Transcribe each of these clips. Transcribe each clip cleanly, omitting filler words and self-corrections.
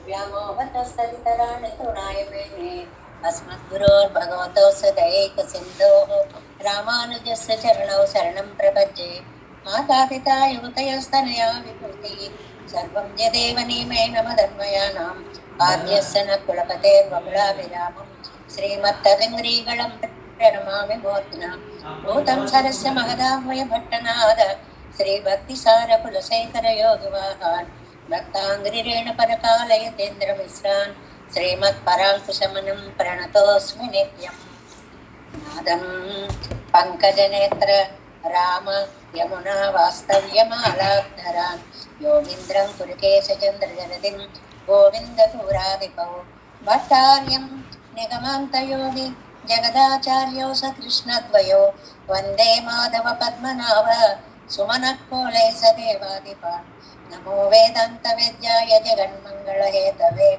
व्यामोहतस्तदितराणि तृणाय मेने अस्मद्गुरोर्भगवतोऽस्य दयैकसिन्धोः रामानुजस्य चरणौ शरणं प्रपद्ये। मातापिता युवतयस्तनया विभूतिः सर्वं यदेव नियमेन मदन्वयानाम् आद्यस्य न कुलपतेर्वकुलाभिरामम् श्रीमत्तदिङ्ग्रीगणं प्रणमामि मूर्ध्ना भूतं सरस्य महदाह्वय भट्टनाद श्रीभक्तिसारकुलशेखरयोगिवाहान् भक्ताङ्ग्रिरेण परकालयतेन्द्रमिश्रान् श्रीमत्पराङ्कुशमनं प्रणतोऽस्मि नित्यम्। नादं पङ्कजनेत्र राम यमुना वास्तव्यमालाधरान् योगीन्द्रं कुरुकेशचन्द्रजलधिं गोविन्दपुरादिपौ भट्टार्यं निगमान्तयोगि जगदाचार्यौ स कृष्णद्वयो वन्दे माधव पद्मनाभ सुमनः कोले स देवादिपान् नमो वेदान्तवेद्याय जगन्मङ्गलहेतवे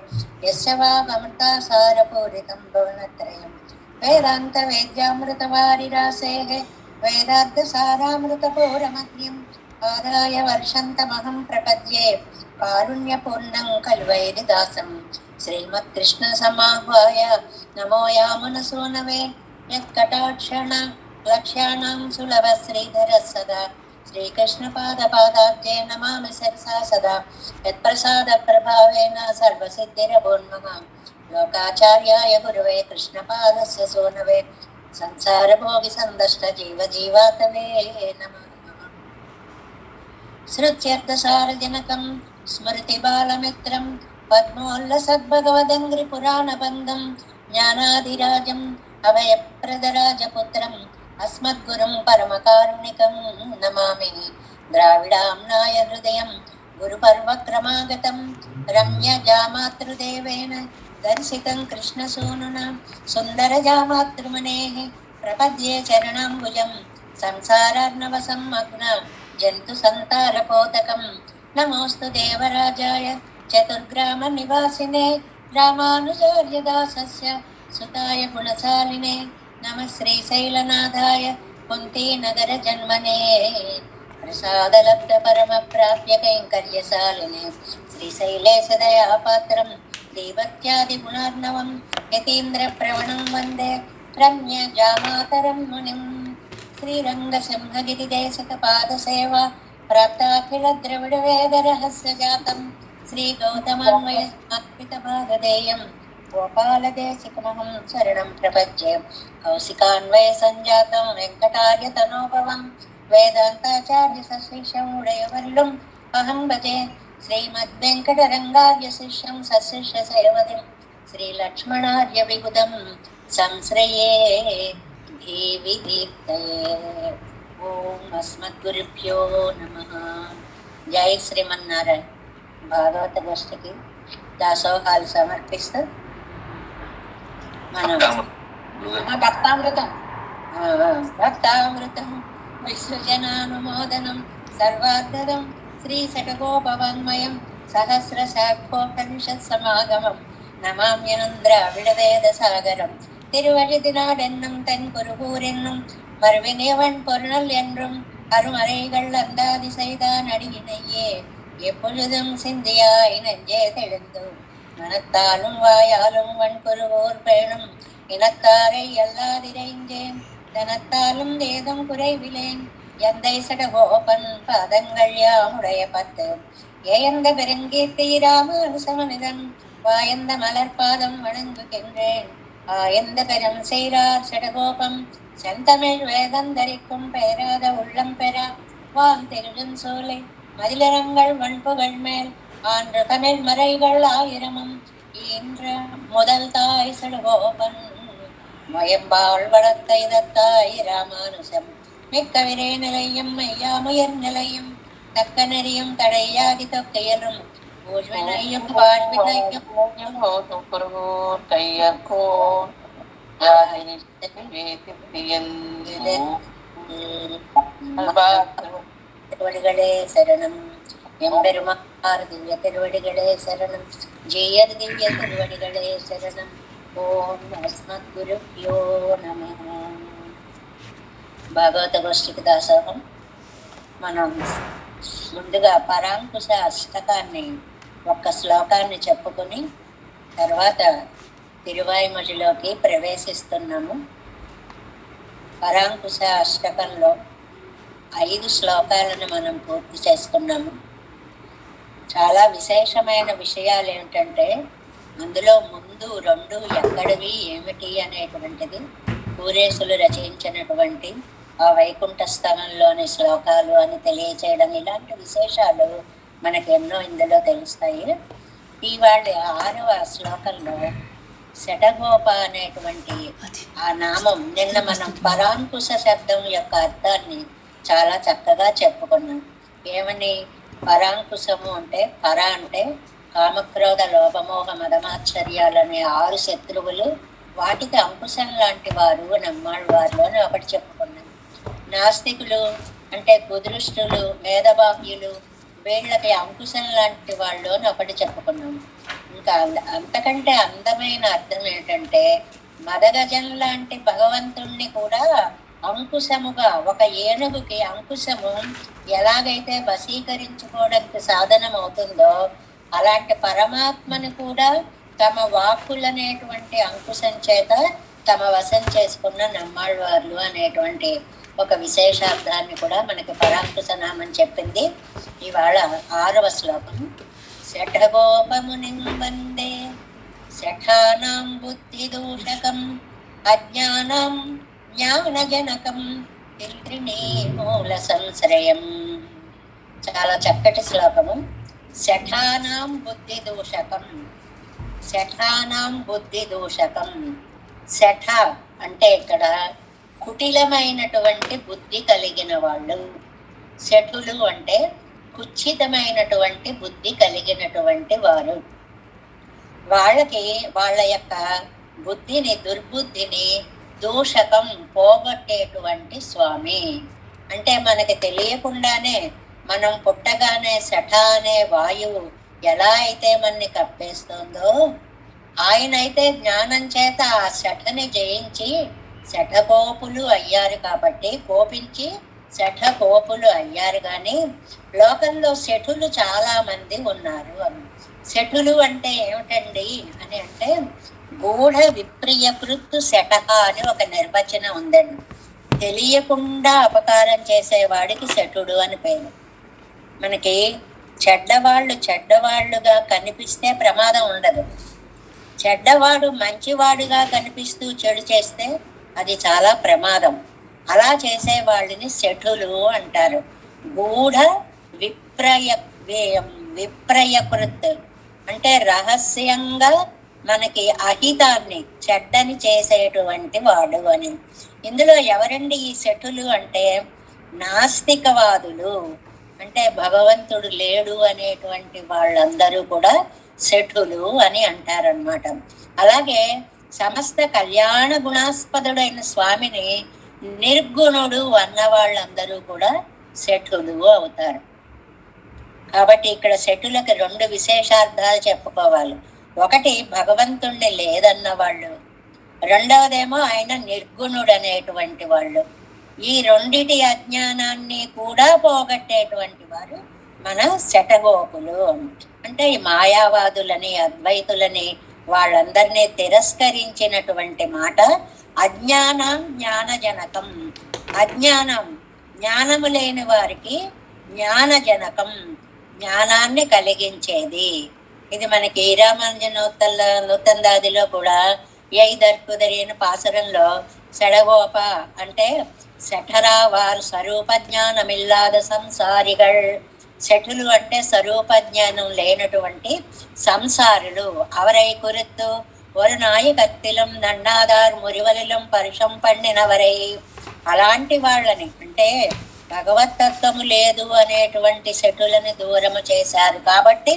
यस्य वागमृतासारपूरितं भुवनत्रयम् वेदान्तवेद्यामृतवारिरासेः वेदार्थसारामृतपूरमग्र्यम् आदाय वर्षन्तमहं प्रपद्ये कारुण्यपूर्णं कल्वैरिदासं श्रीमत्कृष्णसमाह्वाय नमो यामुनसूनवे यत्कटाक्षण लक्ष्याणां सुलभ श्रीधरः सदा श्रीकृष्णपादपादाब्जे नमामि सरसा सदा यत्प्रसादप्रभावेन सर्वसिद्धिरभून्मः लोकाचार्याय गुरुवे कृष्णपादस्य सोनवे संसारभोगिसन्दष्टजीवजीवातवे नमः। श्रुत्यर्थसारजनकं स्मृतिबालमित्रं पद्मोल्लसद्भगवदङ्घ्रिपुराणबन्धं ज्ञानाधिराजम् अभयप्रदराजपुत्रम् अस्मद्गुरुं परमकारुणिकं नमामि। द्राविडाम्नाय हृदयं गुरुपर्वक्रमागतं रम्यजामातृदेवेन दर्शितं कृष्णसूनुना सुन्दरजामातृमुनेः प्रपद्ये चरणाम्बुजं संसारार्णवसम्मग्न जन्तुसन्तारपोतकं नमोऽस्तु देवराजाय चतुर्ग्रामनिवासिने रामानुजार्यदासस्य सुताय गुणशालिने नमः श्रीशैलनाथाय कुन्तीनगरजन्मने प्रसादलब्धपरमप्राप्य कैङ्कर्यशालिने श्रीशैलेशदयापात्रं देवत्यादिगुणार्णवं यतीन्द्रप्रवणं वन्दे रम्यजामातरं मुनिं श्रीरङ्गसिंहगिरिदेशकपादसेवा प्राप्ताखिलद्रविडवेदरहस्यजातं श्रीगौतमान्वयसमार्पितभागधेयं गोपालदेशिकमहं शरणं प्रपद्ये कौशिकान्वयसञ्जातं वेङ्कटार्यतनोभवं वेदान्ताचार्यसशिष्यमुडयवल्लुम् अहं भजे श्रीमद्वेङ्कटरङ्गार्यशिष्यं सशिष्यसेवदिं श्रीलक्ष्मणार्यविबुधं संश्रये देवी दीप्तये। ఓం అస్మద్గురుభ్యో నమః. జై శ్రీమన్నారాయణ. భాగవత గోష్ఠికి దాసోహాలు సమర్పిస్తూ మనం భక్తామృతం భక్తామృతం విశ్వజనానుమోదనం సర్వార్థదం శ్రీ శఠగోపవాङ्మయం సహస్రశాఖోపనిషత్ సమాగమం நமாம்யனந்திராவிடவேதசாகரம் திருவழுதினாடென்னும் தன் குருகூரென்னும் மறுவினைவன் பொருள் என்றும் அருமறைகள் அந்தாதி செய்தான் அடியினையே எப்பொழுதும் சிந்தியாய் நெஞ்சே தெளிந்து மனத்தாலும் வாயாலும் வன் குருகூர் பேணும் இனத்தாரை எல்லாதிரைந்தேன் தனத்தாலும் ஏதும் குறைவிலேன் எந்தை சடகோபன் பாதங்கள் யாமுடைய பத்து ஏயந்த பெருங்கீர்த்தி ராமானுசமனிதன் வாயந்த மலர்பாதம் வணங்குகின்றேன் ஆயந்த பெரும் செய்றார் சடகோபம் செந்தமிழ் வேதந்தரிக்கும் பெயராத உள்ளம் பெற வான் திருடும் சோலை மதிலரங்கள் வன்புகள் மேல் ஆன்று தமிழ் மறைகள் ஆயிரமும் ஈன்ற முதல் தாய் சடகோபன் மயம்பாள் வளர்த்த இதத்தாய் ராமானுசம் மிக்க விரே நிலையும் மையாமுயர் நிலையும் தக்க நெறியும் தடையாகி தொக்கையலும் பூஜ்வினையும் வாழ்வினையும் திருவடிகளே சரணம். எம்பெருமார் திவ்ய திருவடிகளே சரணம். ஜெயர் திவ்ய திருவடிகளே சரணம். ஓம் அஸ்மத்குருப்யோ நமః. భాగవత గోష్ఠికి దాసోహం. మనం ముందుగా పరాంకుశ అష్టకాన్ని ఒక్క శ్లోకాన్ని చెప్పుకొని తర్వాత తిరువాయిమొழிలోకి ప్రవేశిస్తున్నాము. పరాంకుశ అష్టకంలో 5 శ్లోకాలను మనం పూర్తి చేసుకున్నాము. చాలా విశేషమైన విషయాలు ఏమిటంటే అందులో ముందు 2 ఎక్కడివి ఏమిటి అనేటువంటిది పూరేశులు రచించినటువంటి ఆ వైకుంఠ స్థలంలోని శ్లోకాలు అని తెలియచేయడం, ఇలాంటి విశేషాలు మనకు ఎన్నో ఇందులో తెలుస్తాయి. ఇవాళ 6వ శ్లోకంలో శటగోప అనేటువంటి ఆ నామం, నిన్న మనం పరాంకుశ శబ్దం యొక్క అర్థాన్ని చాలా చక్కగా చెప్పుకున్నాం. ఏమని? పరాంకుశము అంటే, పర అంటే కామక్రోధ లోభమోహ మదమాశ్చర్యాలనే 6 శత్రువులు, వాటికి అంకుశం లాంటి వారు నమ్మాళ్ళవారు అని ఒకటి చెప్పుకున్నాం. నాస్తికులు అంటే కుదృష్టులు, మేధబాహ్యులు, వీళ్ళకి అంకుశం లాంటి వాళ్ళు అని ఒకటి చెప్పుకున్నాం. ఇంకా అంతకంటే అందమైన అర్థం ఏంటంటే మదగజం లాంటి భగవంతుణ్ణి కూడా అంకుశముగా, ఒక ఏనుగుకి అంకుశము ఎలాగైతే వశీకరించుకోవడానికి సాధనం అవుతుందో అలాంటి పరమాత్మని కూడా తమ వాక్కులనేటువంటి అంకుశం చేత తమ వశం చేసుకున్న నమ్మాళ్ళవార్లు అనేటువంటి ఒక విశేషార్థాన్ని కూడా మనకి పరాంకుశ నామం చెప్పింది. ఇవాళ 6వ శ్లోకం. శఠగోపమునిం వందే శఠానాం బుద్ధిదూషకం అజ్ఞానం జ్ఞానజనకం తిల్త్రిణీ మూల సంశ్రయం. చాలా చక్కటి శ్లోకము. శఠానాం బుద్ధిదూషకం, శఠానాం బుద్ధిదూషకం. శఠ అంటే ఇక్కడ కుటిలమైనటువంటి బుద్ధి కలిగిన వాళ్ళు, శఠులు అంటే కుచ్చితమైనటువంటి బుద్ధి కలిగినటువంటి వారు. వాళ్ళకి వాళ్ళ యొక్క బుద్ధిని, దుర్బుద్ధిని దూషకం పోగొట్టేటువంటి స్వామి. అంటే మనకి తెలియకుండానే మనం పుట్టగానే శఠ అనే వాయువు ఎలా అయితే మనని కప్పేస్తుందో, ఆయన అయితే జ్ఞానం చేత ఆ శఠని జయించి శఠకోపులు అయ్యారు. కాబట్టి కోపించి శఠకోపులు అయ్యారు. కానీ లోకంలో శఠులు చాలా మంది ఉన్నారు. శఠులు అంటే ఏమిటండి అని అంటే గూఢ విప్రియకృత్తు శఠ అని ఒక నిర్వచనం ఉందండి. తెలియకుండా అపకారం చేసేవాడికి శఠుడు అని పేరు. మనకి చెడ్డవాళ్ళుగా కనిపిస్తే ప్రమాదం ఉండదు. చెడ్డవాడు మంచివాడుగా కనిపిస్తూ చెడు చేస్తే అది చాలా ప్రమాదం. అలా చేసే వాళ్ళని శఠులు అంటారు. గూఢ విప్రయకృత్ అంటే రహస్యంగా మనకి అహితాన్ని, చెడ్డని చేసేటువంటి వాడు అని. ఇందులో ఎవరండి ఈ శఠులు అంటే నాస్తికవాదులు, అంటే భగవంతుడు లేడు అనేటువంటి వాళ్ళందరూ కూడా శఠులు అని అంటారనమాట. అలాగే సమస్త కళ్యాణ గుణాస్పదుడైన స్వామిని నిర్గుణుడు అన్న వాళ్ళందరూ కూడా శఠులు అవుతారు. కాబట్టి ఇక్కడ శఠులకు 2 విశేషార్థాలు చెప్పుకోవాలి. ఒకటి భగవంతుణ్ణి లేదన్న వాళ్ళు, రెండవదేమో ఆయన నిర్గుణుడు అనేటువంటి వాళ్ళు. ఈ రెండిటి అజ్ఞానాన్ని కూడా పోగొట్టేటువంటి వారు మన శఠగోపులు. అంటే ఈ మాయావాదులని, అద్వైతులని, వాళ్ళందరినీ తిరస్కరించినటువంటి మాట. అజ్ఞానం జ్ఞానజనకం, అజ్ఞానం జ్ఞానము లేని వారికి జ్ఞానజనకం, జ్ఞానాన్ని కలిగించేది. ఇది మనకి రామానుజనోత్తందాదిలో కూడా యైదర్కుదరి అని పాసురంలో శడగోప అంటే శఠరా వారు స్వరూప జ్ఞానమిల్లాద సంసారిகள். శఠులు అంటే స్వరూప జ్ఞానం లేనటువంటి సంసారులు. అవరై కురుత్తు ஒரு நாய కత్తిలం దండాదార్ మురివలిలం పరుషం పండినవరై. అలాంటి వాళ్ళని అంటే భగవతత్వము లేదు అనేటువంటి శఠులని దూరము చేశారు కాబట్టి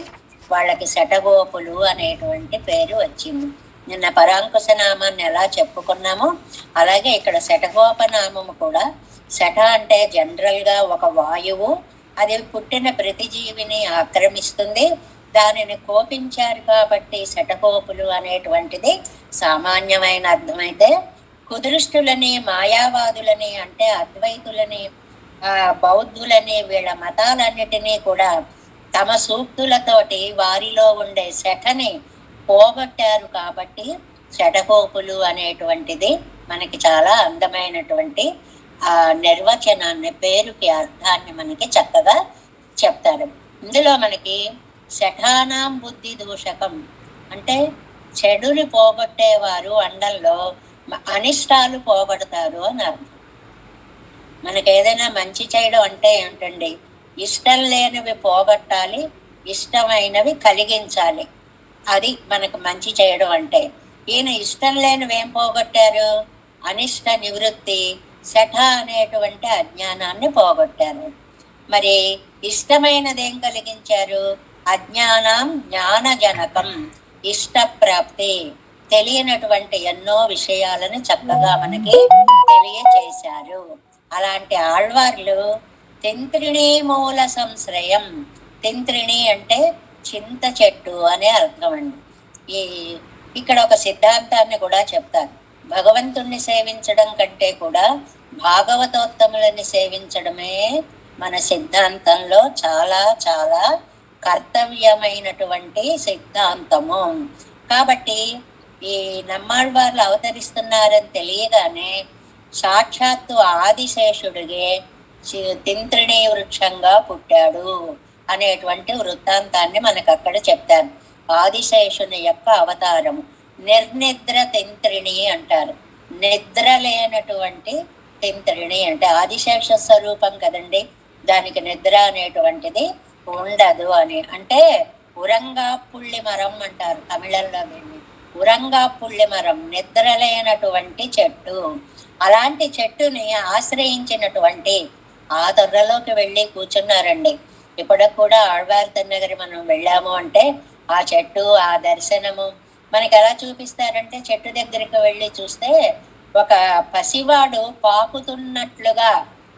వాళ్ళకి శఠగోపులు అనేటువంటి పేరు వచ్చింది. నిన్న పరాంకుశ నామాన్ని ఎలా చెప్పుకున్నామో అలాగే ఇక్కడ శఠగోప నామము కూడా. శఠ అంటే జనరల్గా ఒక వాయువు, అది పుట్టిన ప్రతి జీవిని ఆక్రమిస్తుంది. దానిని కోపించారు కాబట్టి శఠగోపులు అనేటువంటిది సామాన్యమైన అర్థమైతే, కుదృష్టులని, మాయావాదులని అంటే అద్వైతులని, బౌద్ధులని, వీళ్ళ మతాలన్నిటినీ కూడా తమ సూక్తులతోటి వారిలో ఉండే శఠని పోగొట్టారు కాబట్టి శఠగోపులు అనేటువంటిది మనకి చాలా అందమైనటువంటి ఆ నిర్వచనాన్ని, పేరుకి అర్థాన్ని మనకి చక్కగా చెప్తారు. ఇందులో మనకి శఠానాం బుద్ధి దూషకం అంటే చెడుని పోగొట్టేవారు అండంలో అనిష్టాలు పోగొడతారు అని అర్థం. మనకి ఏదైనా మంచి చేయడం అంటే ఏమిటండి, ఇష్టం లేనివి పోగొట్టాలి, ఇష్టమైనవి కలిగించాలి. అది మనకు మంచి చేయడం అంటే. ఈయన ఇష్టం లేనివి ఏం పోగొట్టారు, అనిష్ట నివృత్తి, శఠ అనేటువంటి అజ్ఞానాన్ని పోగొట్టారు. మరి ఇష్టమైనది ఏం కలిగించారు, అజ్ఞానం జ్ఞానజనకం, ఇష్టప్రాప్తి, తెలియనటువంటి ఎన్నో విషయాలను చక్కగా మనకి తెలియచేశారు. అలాంటి ఆళ్వార్లు తింత్రిణీ మూల సంశ్రయం, తింత్రిణి అంటే చింత చెట్టు అనే అర్థం అండి. ఇక్కడ ఒక సిద్ధాంతాన్ని కూడా చెప్తారు. భగవంతుణ్ణి సేవించడం కంటే కూడా భాగవతోత్తములని సేవించడమే మన సిద్ధాంతంలో చాలా చాలా కర్తవ్యమైనటువంటి సిద్ధాంతము. కాబట్టి ఈ నమ్మాళ్వార్లు అవతరిస్తున్నారని తెలియగానే సాక్షాత్తు ఆదిశేషుడిగే తింత్రిణీ వృక్షంగా పుట్టాడు అనేటువంటి వృత్తాంతాన్ని మనకు అక్కడ చెప్తారు. ఆదిశేషుని యొక్క అవతారం నిర్నిద్ర తింత్రిణి అంటారు. నిద్ర లేనటువంటి తింత్రిణి అంటే ఆదిశేష స్వరూపం కదండి, దానికి నిద్ర అనేటువంటిది ఉండదు అని. అంటే ఉరంగా పుల్లి మరం అంటారు తమిళంలో దీన్ని. ఉరంగా పుల్లి మరం నిద్ర లేనటువంటి చెట్టు. అలాంటి చెట్టుని ఆశ్రయించినటువంటి ఆ తొర్రలోకి వెళ్ళి కూర్చున్నారండి. ఇప్పటికి కూడా ఆళ్వార్ తిన్నగరి మనం వెళ్ళాము అంటే ఆ చెట్టు, ఆ దర్శనము మనకి ఎలా చూపిస్తారంటే, చెట్టు దగ్గరికి వెళ్ళి చూస్తే ఒక పసివాడు పాకుతున్నట్లుగా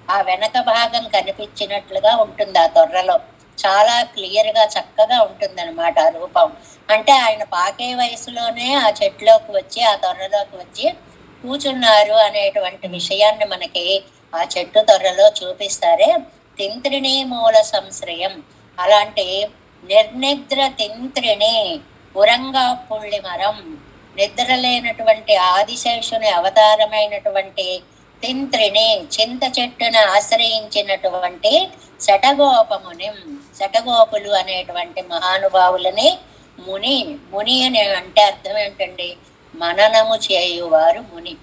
ఆ వెనక భాగం కనిపించినట్లుగా ఉంటుంది ఆ తొర్రలో. చాలా క్లియర్ గా చక్కగా ఉంటుందన్నమాట ఆ రూపం. అంటే ఆయన పాకే వయసులోనే ఆ చెట్టులోకి వచ్చి ఆ తొర్రలోకి వచ్చి కూర్చున్నారు అనేటువంటి విషయాన్ని మనకి ఆ చెట్టు తొర్రలో చూపిస్తారే. తింత్రిణీ మూల సంశ్రయం, అలాంటి నిర్నిద్ర తింత్రిణి ఉరంగా పుల్లి మరం, నిద్రలేనటువంటి ఆదిశేషుని అవతారమైనటువంటి తింత్రిని, చింత చెట్టును ఆశ్రయించినటువంటి శఠగోపముని, శఠగోపులు అనేటువంటి మహానుభావులని ముని, ముని అని అంటే అర్థం ఏంటండి, మననము చేయువారు ముని.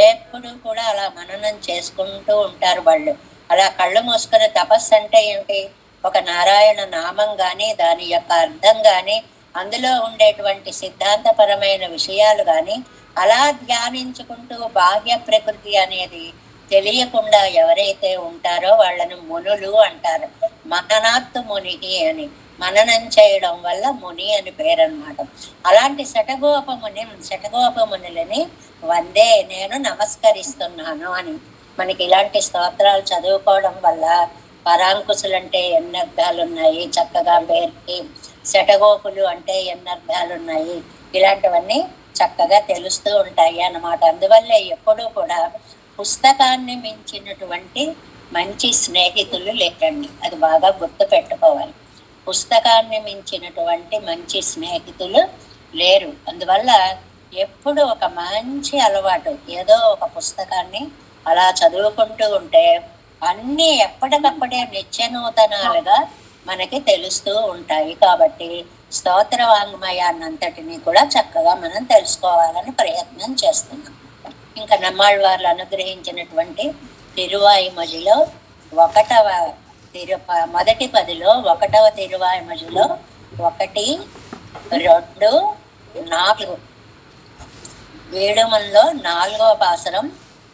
ఎప్పుడు కూడా అలా మననం చేసుకుంటూ ఉంటారు వాళ్ళు. అలా కళ్ళు మూసుకుని తపస్సు అంటే ఏమిటి, ఒక నారాయణ నామం కానీ దాని యొక్క అర్థం కానీ అందులో ఉండేటువంటి సిద్ధాంతపరమైన విషయాలు కానీ అలా ధ్యానించుకుంటూ బాహ్య ప్రకృతి అనేది తెలియకుండా ఎవరైతే ఉంటారో వాళ్ళను మునులు అంటారు. మననాత్తు ముని అని, మననం చేయడం వల్ల ముని అని పేరు అన్నమాట. అలాంటి శఠగోపమునులని వందే, నేను నమస్కరిస్తున్నాను అని. మనకి ఇలాంటి స్తోత్రాలు చదువుకోవడం వల్ల పరాంకుశులు అంటే ఎన్ని అర్థాలు ఉన్నాయి చక్కగా పేరుకి, శఠగోపులు అంటే ఎన్ని అర్థాలు ఉన్నాయి, ఇలాంటివన్నీ చక్కగా తెలుస్తూ ఉంటాయి అన్నమాట. అందువల్లే ఎప్పుడూ కూడా పుస్తకాన్ని మించినటువంటి మంచి స్నేహితులు లేరండి, అది బాగా గుర్తు పెట్టుకోవాలి. పుస్తకాన్ని మించినటువంటి మంచి స్నేహితులు లేరు. అందువల్ల ఎప్పుడు ఒక మంచి అలవాటు, ఏదో ఒక పుస్తకాన్ని అలా చదువుకుంటూ ఉంటే అన్నీ ఎప్పటికప్పుడే నిత్య నూతనాలుగా మనకి తెలుస్తూ ఉంటాయి. కాబట్టి స్తోత్ర వాంగ్మయాన్నంతటినీ కూడా చక్కగా మనం తెలుసుకోవాలని ప్రయత్నం చేస్తున్నాం. ఇంకా నమ్మాళ్వార్లు అనుగ్రహించినటువంటి తిరువాయిమొழிలో మొదటి 10లో 1వ తిరువాయిమొழிలో 1, 2, 4 వేడుమల్లో 4వ పాసురం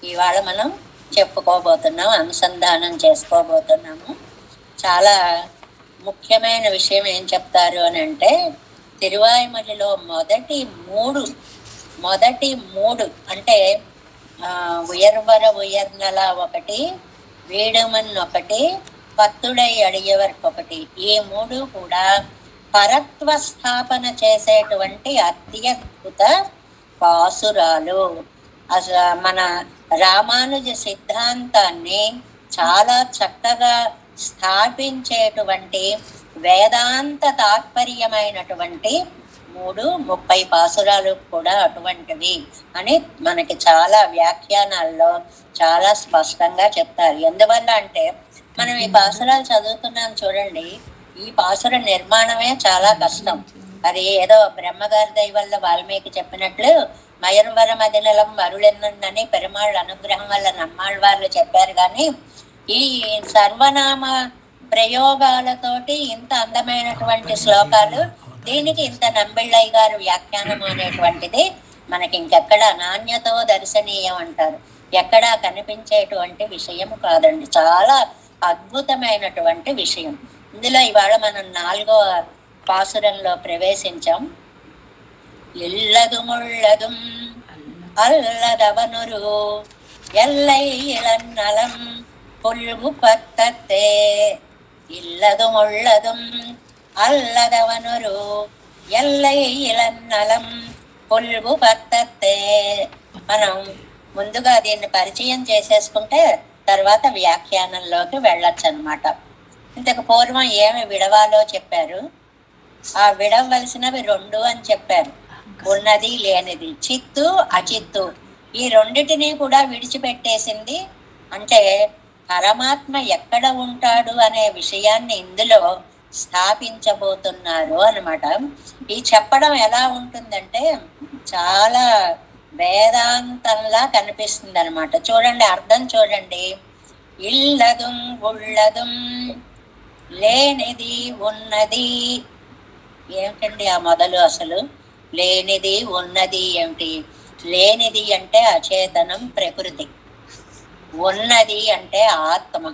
ఇవాళ మనం చెప్పుకోబోతున్నాం, అనుసంధానం చేసుకోబోతున్నాము. చాలా ముఖ్యమైన విషయం ఏం చెప్తారు అని అంటే, తిరువాయిమొழிలో మొదటి మూడు అంటే ఉయర్వర ఉయర్నల 1, వీడుమన్ 1, పత్తుడై అడిగేవరకు 1, ఈ 3 కూడా పరత్వ స్థాపన చేసేటువంటి అత్యద్భుత పాసురాలు. మన రామానుజ సిద్ధాంతాన్ని చాలా చక్కగా స్థాపించేటువంటి వేదాంత తాత్పర్యమైనటువంటి 30 పాసురాలు కూడా అటువంటివి అని మనకి చాలా వ్యాఖ్యానాల్లో చాలా స్పష్టంగా చెప్తారు. ఎందువల్ల అంటే మనం ఈ పాసురాలు చదువుతున్నాం చూడండి, ఈ పాసుర నిర్మాణమే చాలా కష్టం. అది ఏదో బ్రహ్మగారి దయ వల్ల వాల్మీకి చెప్పినట్లు మయర్వర మదినలం మరుళెన్నుందని పెరుమాళ్ళ అనుగ్రహం వల్ల నమ్మాళ్ళ వాళ్ళు చెప్పారు. కానీ ఈ సర్వనామ ప్రయోగాలతోటి ఇంత అందమైనటువంటి శ్లోకాలు, దీనికి ఇంత నంబిళ్ళయ్య గారు వ్యాఖ్యానం అనేటువంటిది మనకి ఇంకెక్కడ నాణ్యతో దర్శనీయం అంటారు, ఎక్కడా కనిపించేటువంటి విషయం కాదండి. చాలా అద్భుతమైనటువంటి విషయం. ఇందులో ఇవాళ మనం 4వ పాసురంలో ప్రవేశించాం. ఇల్లదు ముళ్ళదు అల్లదవనురు ఎల్లై ఇళన్నలం పుల్గు పత్తత్తే. ఇల్లదు ముళ్ళదు అల్లదవనురు ఎల్లై ఇళన్నలం పుల్గు పత్తత్తే. మనం ముందుగా దీన్ని పరిచయం చేసేసుకుంటే తర్వాత వ్యాఖ్యానంలోకి వెళ్ళొచ్చు అన్నమాట. ఇంతకు పూర్వం ఏమి విడవాలో చెప్పారు. ఆ విడవలసినవి 2 అని చెప్పారు, ఉన్నది లేనిది, చిత్తు అచిత్తు. ఈ రెండిటిని కూడా విడిచిపెట్టేసింది. అంటే పరమాత్మ ఎక్కడ ఉంటాడు అనే విషయాన్ని ఇందులో స్థాపించబోతున్నారు అన్నమాట. ఈ చెప్పడం ఎలా ఉంటుందంటే చాలా వేదాంతంలా కనిపిస్తుంది అనమాట. చూడండి, అర్థం చూడండి. ఇల్లదుం ఉళ్ళదుం లేనిది ఉన్నది. ఏమిటండి ఆ మొదలు? అసలు లేనిది ఉన్నది ఏమిటి? లేనిది అంటే అచేతనం, ప్రకృతి. ఉన్నది అంటే ఆత్మ.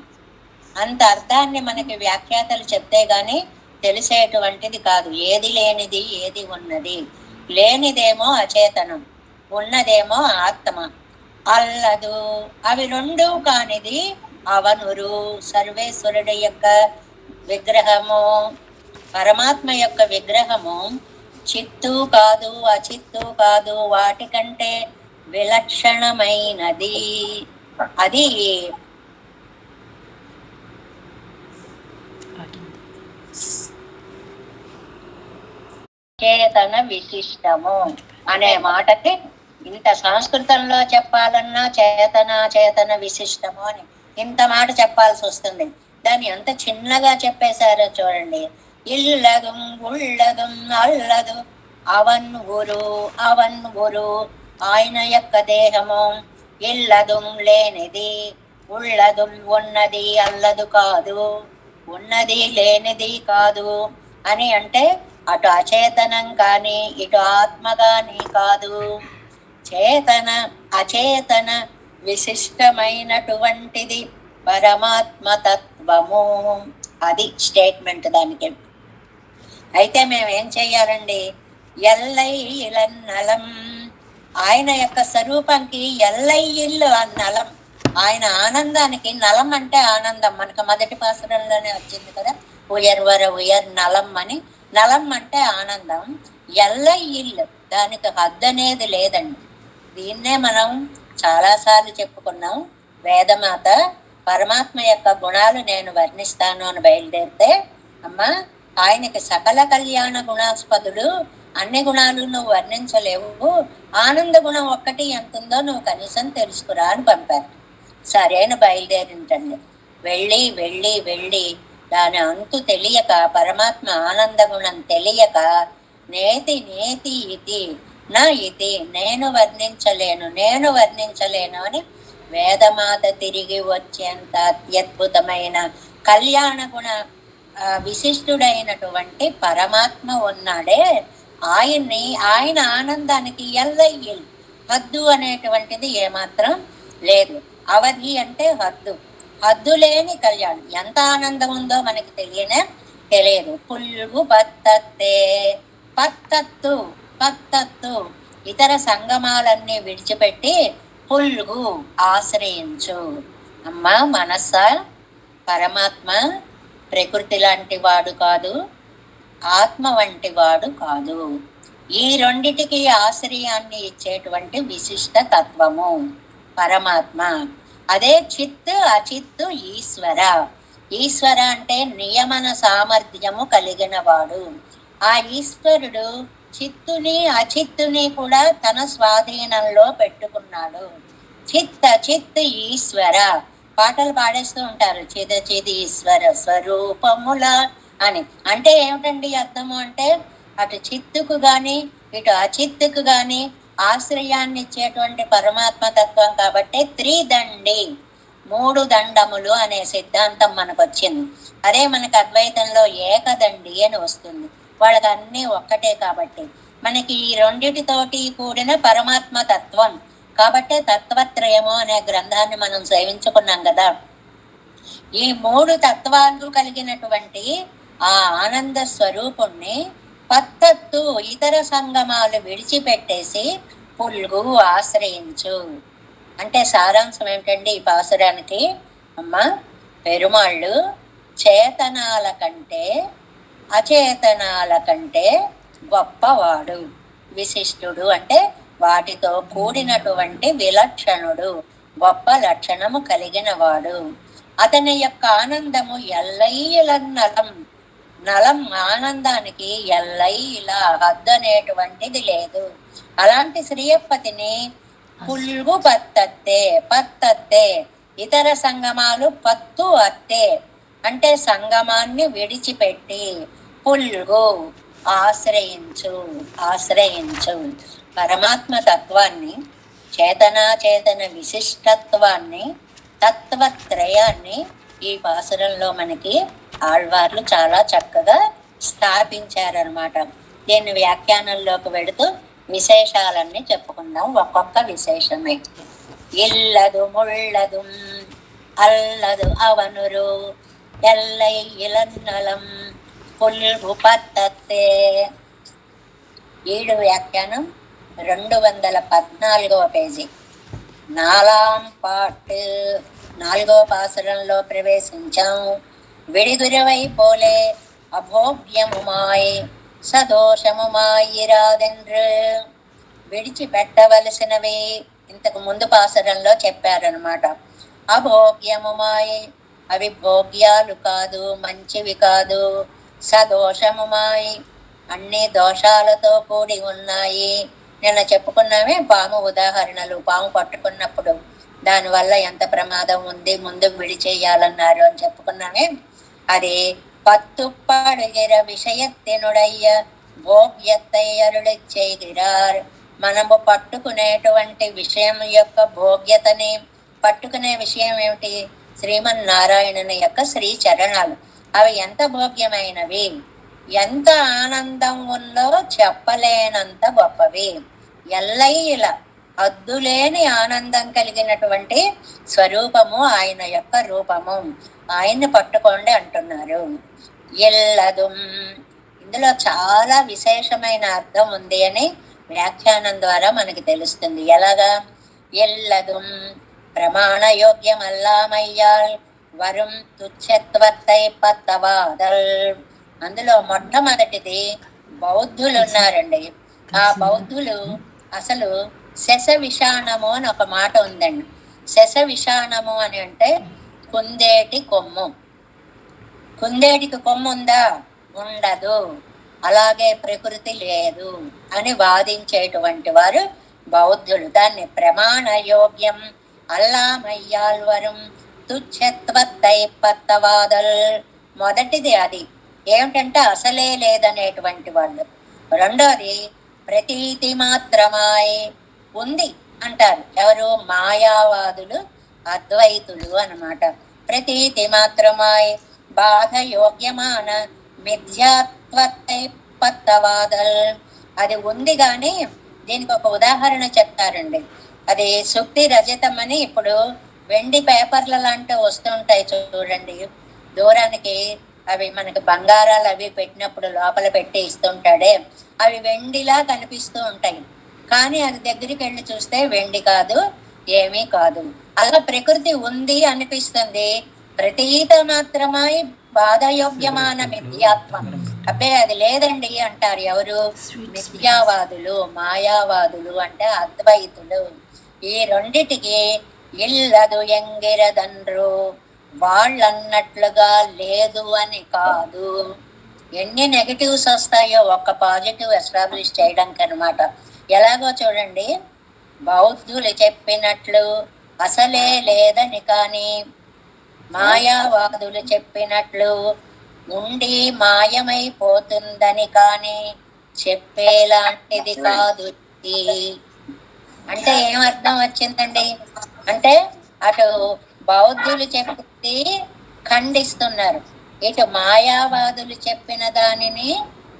అంత అర్థాన్ని మనకి వ్యాఖ్యాతలు చెప్తే గాని తెలిసేటువంటిది కాదు. ఏది లేనిది, ఏది ఉన్నది? లేనిదేమో అచేతనం, ఉన్నదేమో ఆత్మ. అల్లదు, అవి 2 కానిది అవనురు, సర్వేశ్వరుడి యొక్క విగ్రహము, పరమాత్మ యొక్క విగ్రహము చిత్తు కాదు, అచిత్తు కాదు, వాటికంటే విలక్షణమైనది. అది చేతన విశిష్టము అనే మాటకి ఇంత సంస్కృతంలో చెప్పాలన్నా చేతన విశిష్టము అని ఇంత మాట చెప్పాల్సి వస్తుంది. దాన్ని ఎంత చిన్నగా చెప్పేశారో చూడండి. ఇల్లదుం ఉళ్ళదుం అల్లదు అవన్ ఊరు ఆయన యొక్క దేహము. ఇల్లదుం లేనిది, ఉళ్ళదుం ఉన్నది, అల్లదు కాదు, ఉన్నది లేనిది కాదు అని అంటే అటు అచేతనం కానీ ఇటు ఆత్మ కానీ కాదు. చేతన అచేతన విశిష్టమైనటువంటిది పరమాత్మ తత్వము. అది స్టేట్మెంట్ దానికి. అయితే మేమేం చెయ్యాలండి? ఎల్లై ఇళన్నలం, ఆయన యొక్క స్వరూపంకి ఎల్లై ఇల్లు అన్నలం. ఆయన ఆనందానికి, నలం అంటే ఆనందం, మనకు మొదటి పాసురంలోనే వచ్చింది కదా, ఉయర్వర ఉయర్ నలం అని. నలం అంటే ఆనందం. ఎల్లై ఇల్లు, దానికి హద్దు అనేది లేదండి. దీన్నే మనం చాలాసార్లు చెప్పుకున్నాం. వేదమాత పరమాత్మ యొక్క గుణాలు నేను వర్ణిస్తాను అని బయలుదేరితే, అమ్మా ఆయనకి సకల కళ్యాణ గుణాస్పదుడు, అన్ని గుణాలు నువ్వు వర్ణించలేవు, ఆనంద గుణం ఒక్కటి ఎంత ఉందో నువ్వు కనీసం తెలుసుకురా అని పంపారు. సరేను బయలుదేరింటండి. వెళ్ళి దాని అంతు తెలియక, పరమాత్మ ఆనంద గుణం తెలియక, నేతి ఇది నా ఇది నేను వర్ణించలేను అని వేదమాత తిరిగి వచ్చేంత అత్యద్భుతమైన కళ్యాణ గుణ విశిష్టుడైనటువంటి పరమాత్మ ఉన్నాడే, ఆయన ఆనందానికి ఎల్లయ్యలు, హద్దు అనేటువంటిది ఏమాత్రం లేదు. అవధి అంటే హద్దు లేని కళ్యాణం. ఎంత ఆనందం ఉందో మనకి తెలియదు. పుల్గు పత్తత్తే, పత్తత్తు ఇతర సంగమాలన్నీ విడిచిపెట్టి పుల్గు ఆశ్రయించు. అమ్మా మనస్స, పరమాత్మ ప్రకృతి లాంటి వాడు కాదు, ఆత్మ వంటి వాడు కాదు. ఈ రెండిటికి ఆశ్రయాన్ని ఇచ్చేటువంటి విశిష్ట తత్వము పరమాత్మ. అదే చిత్తు అచిత్తు ఈశ్వర. ఈశ్వర అంటే నియమన సామర్థ్యము కలిగిన వాడు. ఆ ఈశ్వరుడు చిత్తుని అచిత్తుని కూడా తన స్వాధీనంలో పెట్టుకున్నాడు. చిత్ ఈశ్వర పాటలు పాడేస్తూ ఉంటారు, చిద ఈశ్వర స్వరూపముల అని. అంటే ఏమిటండి అర్థము అంటే, అటు చిత్తుకు గాని ఇటు అచిత్తుకు గాని ఆశ్రయాన్ని ఇచ్చేటువంటి పరమాత్మ తత్వం కాబట్టి త్రిదండి, 3 దండములు అనే సిద్ధాంతం మనకు వచ్చింది. అదే మనకు అద్వైతంలో ఏకదండి అని వస్తుంది. వాళ్ళకి అన్నీ ఒక్కటే కాబట్టి. మనకి ఈ రెండిటితోటి కూడిన పరమాత్మ తత్వం కాబట్టి తత్వత్రయము అనే గ్రంథాన్ని మనం సేవించుకున్నాం కదా. ఈ 3 తత్వాలు కలిగినటువంటి ఆ ఆనంద స్వరూపుణ్ణి పత్తత్తు ఇతర సంగమాలు విడిచిపెట్టేసి పుల్గు ఆశ్రయించు అంటే సారాంశం ఏమిటండి ఈ పాసురానికి? అమ్మ, పెరుమాళ్ళు చేతనాల కంటే అచేతనాల కంటే గొప్పవాడు, విశిష్టుడు అంటే వాటితో కూడినటువంటి విలక్షణుడు, గొప్ప లక్షణము కలిగిన వాడు. అతని యొక్క ఆనందము ఎల్లైలన్నలం, నలం ఆనందానికి ఎల్లైలా హద్దు అనేటువంటిది లేదు. అలాంటి శ్రీయప్పతిని పుల్గు పత్తత్తే ఇతర సంగమాలు పత్తు అత్తే అంటే సంగమాన్ని విడిచిపెట్టి పుల్గు ఆశ్రయించు పరమాత్మ తత్వాన్ని, చేతన విశిష్టత్వాన్ని, తత్వత్రయాన్ని ఈ పాసురంలో మనకి ఆళ్వార్లు చాలా చక్కగా స్థాపించారనమాట. దీన్ని వ్యాఖ్యానంలోకి వెళుతూ విశేషాలన్నీ చెప్పుకుందాం. ఒక్కొక్క విశేషమే. ఇల్లదు ముళ్ళదు అల్లదు అవనురు ఎల్లై ఇలన్నలం పుల్గు పత్తత్తే. 7 వ్యాఖ్యానం 214వ పేజీ. 4ాం పాట్ 4వ పాసురంలో ప్రవేశించాం. విడిగురవై పోలే అభోగ్యముమాయ్ సదోషముమాయిరాదెండ్రు. విడిచిపెట్టవలసినవి ఇంతకు ముందు పాసురంలో చెప్పారనమాట. అభోగ్యముమాయ్ అవి భోగ్యాలు కాదు, మంచివి కాదు. సదోషముమాయ్ అన్ని దోషాలతో కూడి ఉన్నాయి. నిన్న చెప్పుకున్నామే పాము ఉదాహరణలు. పాము పట్టుకున్నప్పుడు దానివల్ల ఎంత ప్రమాదం ఉంది, ముందుకు విడిచేయాలన్నారు అని చెప్పుకున్నామే. అది పత్తుప్పడుగిర విషయత్తినుడయ్య భోగ్యత్తై అరుళిచ్చేగిరార్. మనము పట్టుకునేటువంటి విషయం యొక్క భోగ్యతని, పట్టుకునే విషయం ఏమిటి? శ్రీమన్నారాయణుని యొక్క శ్రీ చరణాలు. అవి ఎంత భోగ్యమైనవి, ఎంత ఆనందం ఉందో చెప్పలేనంత గొప్పవి. ఎల్లైల హద్దులేని ఆనందం కలిగినటువంటి స్వరూపము ఆయన యొక్క రూపము. ఆయన్ని పట్టుకోండి అంటున్నారు. ఎల్లదుం, ఇందులో చాలా విశేషమైన అర్థం ఉంది అని వ్యాఖ్యానం ద్వారా మనకి తెలుస్తుంది. ఎలాగా? ఎల్లదుం ప్రమాణ యోగ్యమల్లామయ్యాల్ వరుం తుచ్చత్వత్తై పత్తవాదల్. అందులో మొట్టమొదటిది బౌద్ధులు ఉన్నారండి. ఆ బౌద్ధులు అసలు శశ విషాణము అని ఒక మాట ఉందండి. శశ విషాణము అని అంటే కుందేటి కొమ్ము. కుందేటికి కొమ్ము ఉందా? ఉండదు. అలాగే ప్రకృతి లేదు అని వాదించేటువంటి వారు బౌద్ధులు. దాన్ని ప్రమాణ యోగ్యం అల్లామయ్యాల్వరం తుచ్చత్వత్తై పత్తవాదల్. మొదటిది అది ఏమిటంటే అసలే లేదనేటువంటి వాళ్ళు. రెండోది ప్రతీతి మాత్రమాయ్ ఉంది అంటారు. ఎవరు? మాయావాదులు, అద్వైతులు అన్నమాట. ప్రతీతి మాత్రమాయ్ బాధ యోగ్యమాన మిథ్యాత్వత్తై పత్తవాదల్. అది ఉంది కానీ దీనికి ఒక ఉదాహరణ చెప్తారండి. అది సుక్తి రజతం అని ఇప్పుడు వెండి పేపర్ల లాంటివి వస్తుంటాయి చూడండి. దూరానికి అవి మనకి బంగారాలు అవి పెట్టినప్పుడు లోపల పెట్టి ఇస్తుంటాడే, అవి వెండిలా కనిపిస్తూ ఉంటాయి. కానీ అది దగ్గరికి వెళ్ళి చూస్తే వెండి కాదు, ఏమీ కాదు. అలా ప్రకృతి ఉంది అనిపిస్తుంది. ప్రతీత మాత్రమై బాధయోగ్యమాన మిథ్యాత్వం. అబ్బే అది లేదండి అంటారు. ఎవరు? మిథ్యావాదులు, మాయావాదులు అంటే అద్వైతులు. ఈ రెండిటికి ఇల్లదు ఎంగిరదన్రు వాళ్ళన్నట్లుగా లేదు అని కాదు. ఎన్ని నెగటివ్స్ వస్తాయో ఒక్క పాజిటివ్ ఎస్టాబ్లిష్ చేయడానికి అనమాట. ఎలాగో చూడండి, బౌద్ధులు చెప్పినట్లు అసలే లేదని కానీ, మాయావాదులు చెప్పినట్లు ఉండి మాయమైపోతుందని కానీ చెప్పేలాంటిది కాదు. అంటే ఏమర్థం వచ్చిందండి? అంటే అటు బౌద్ధులు చెప్పింది ఖండిస్తున్నారు, ఇటు మాయావాదులు చెప్పిన దానిని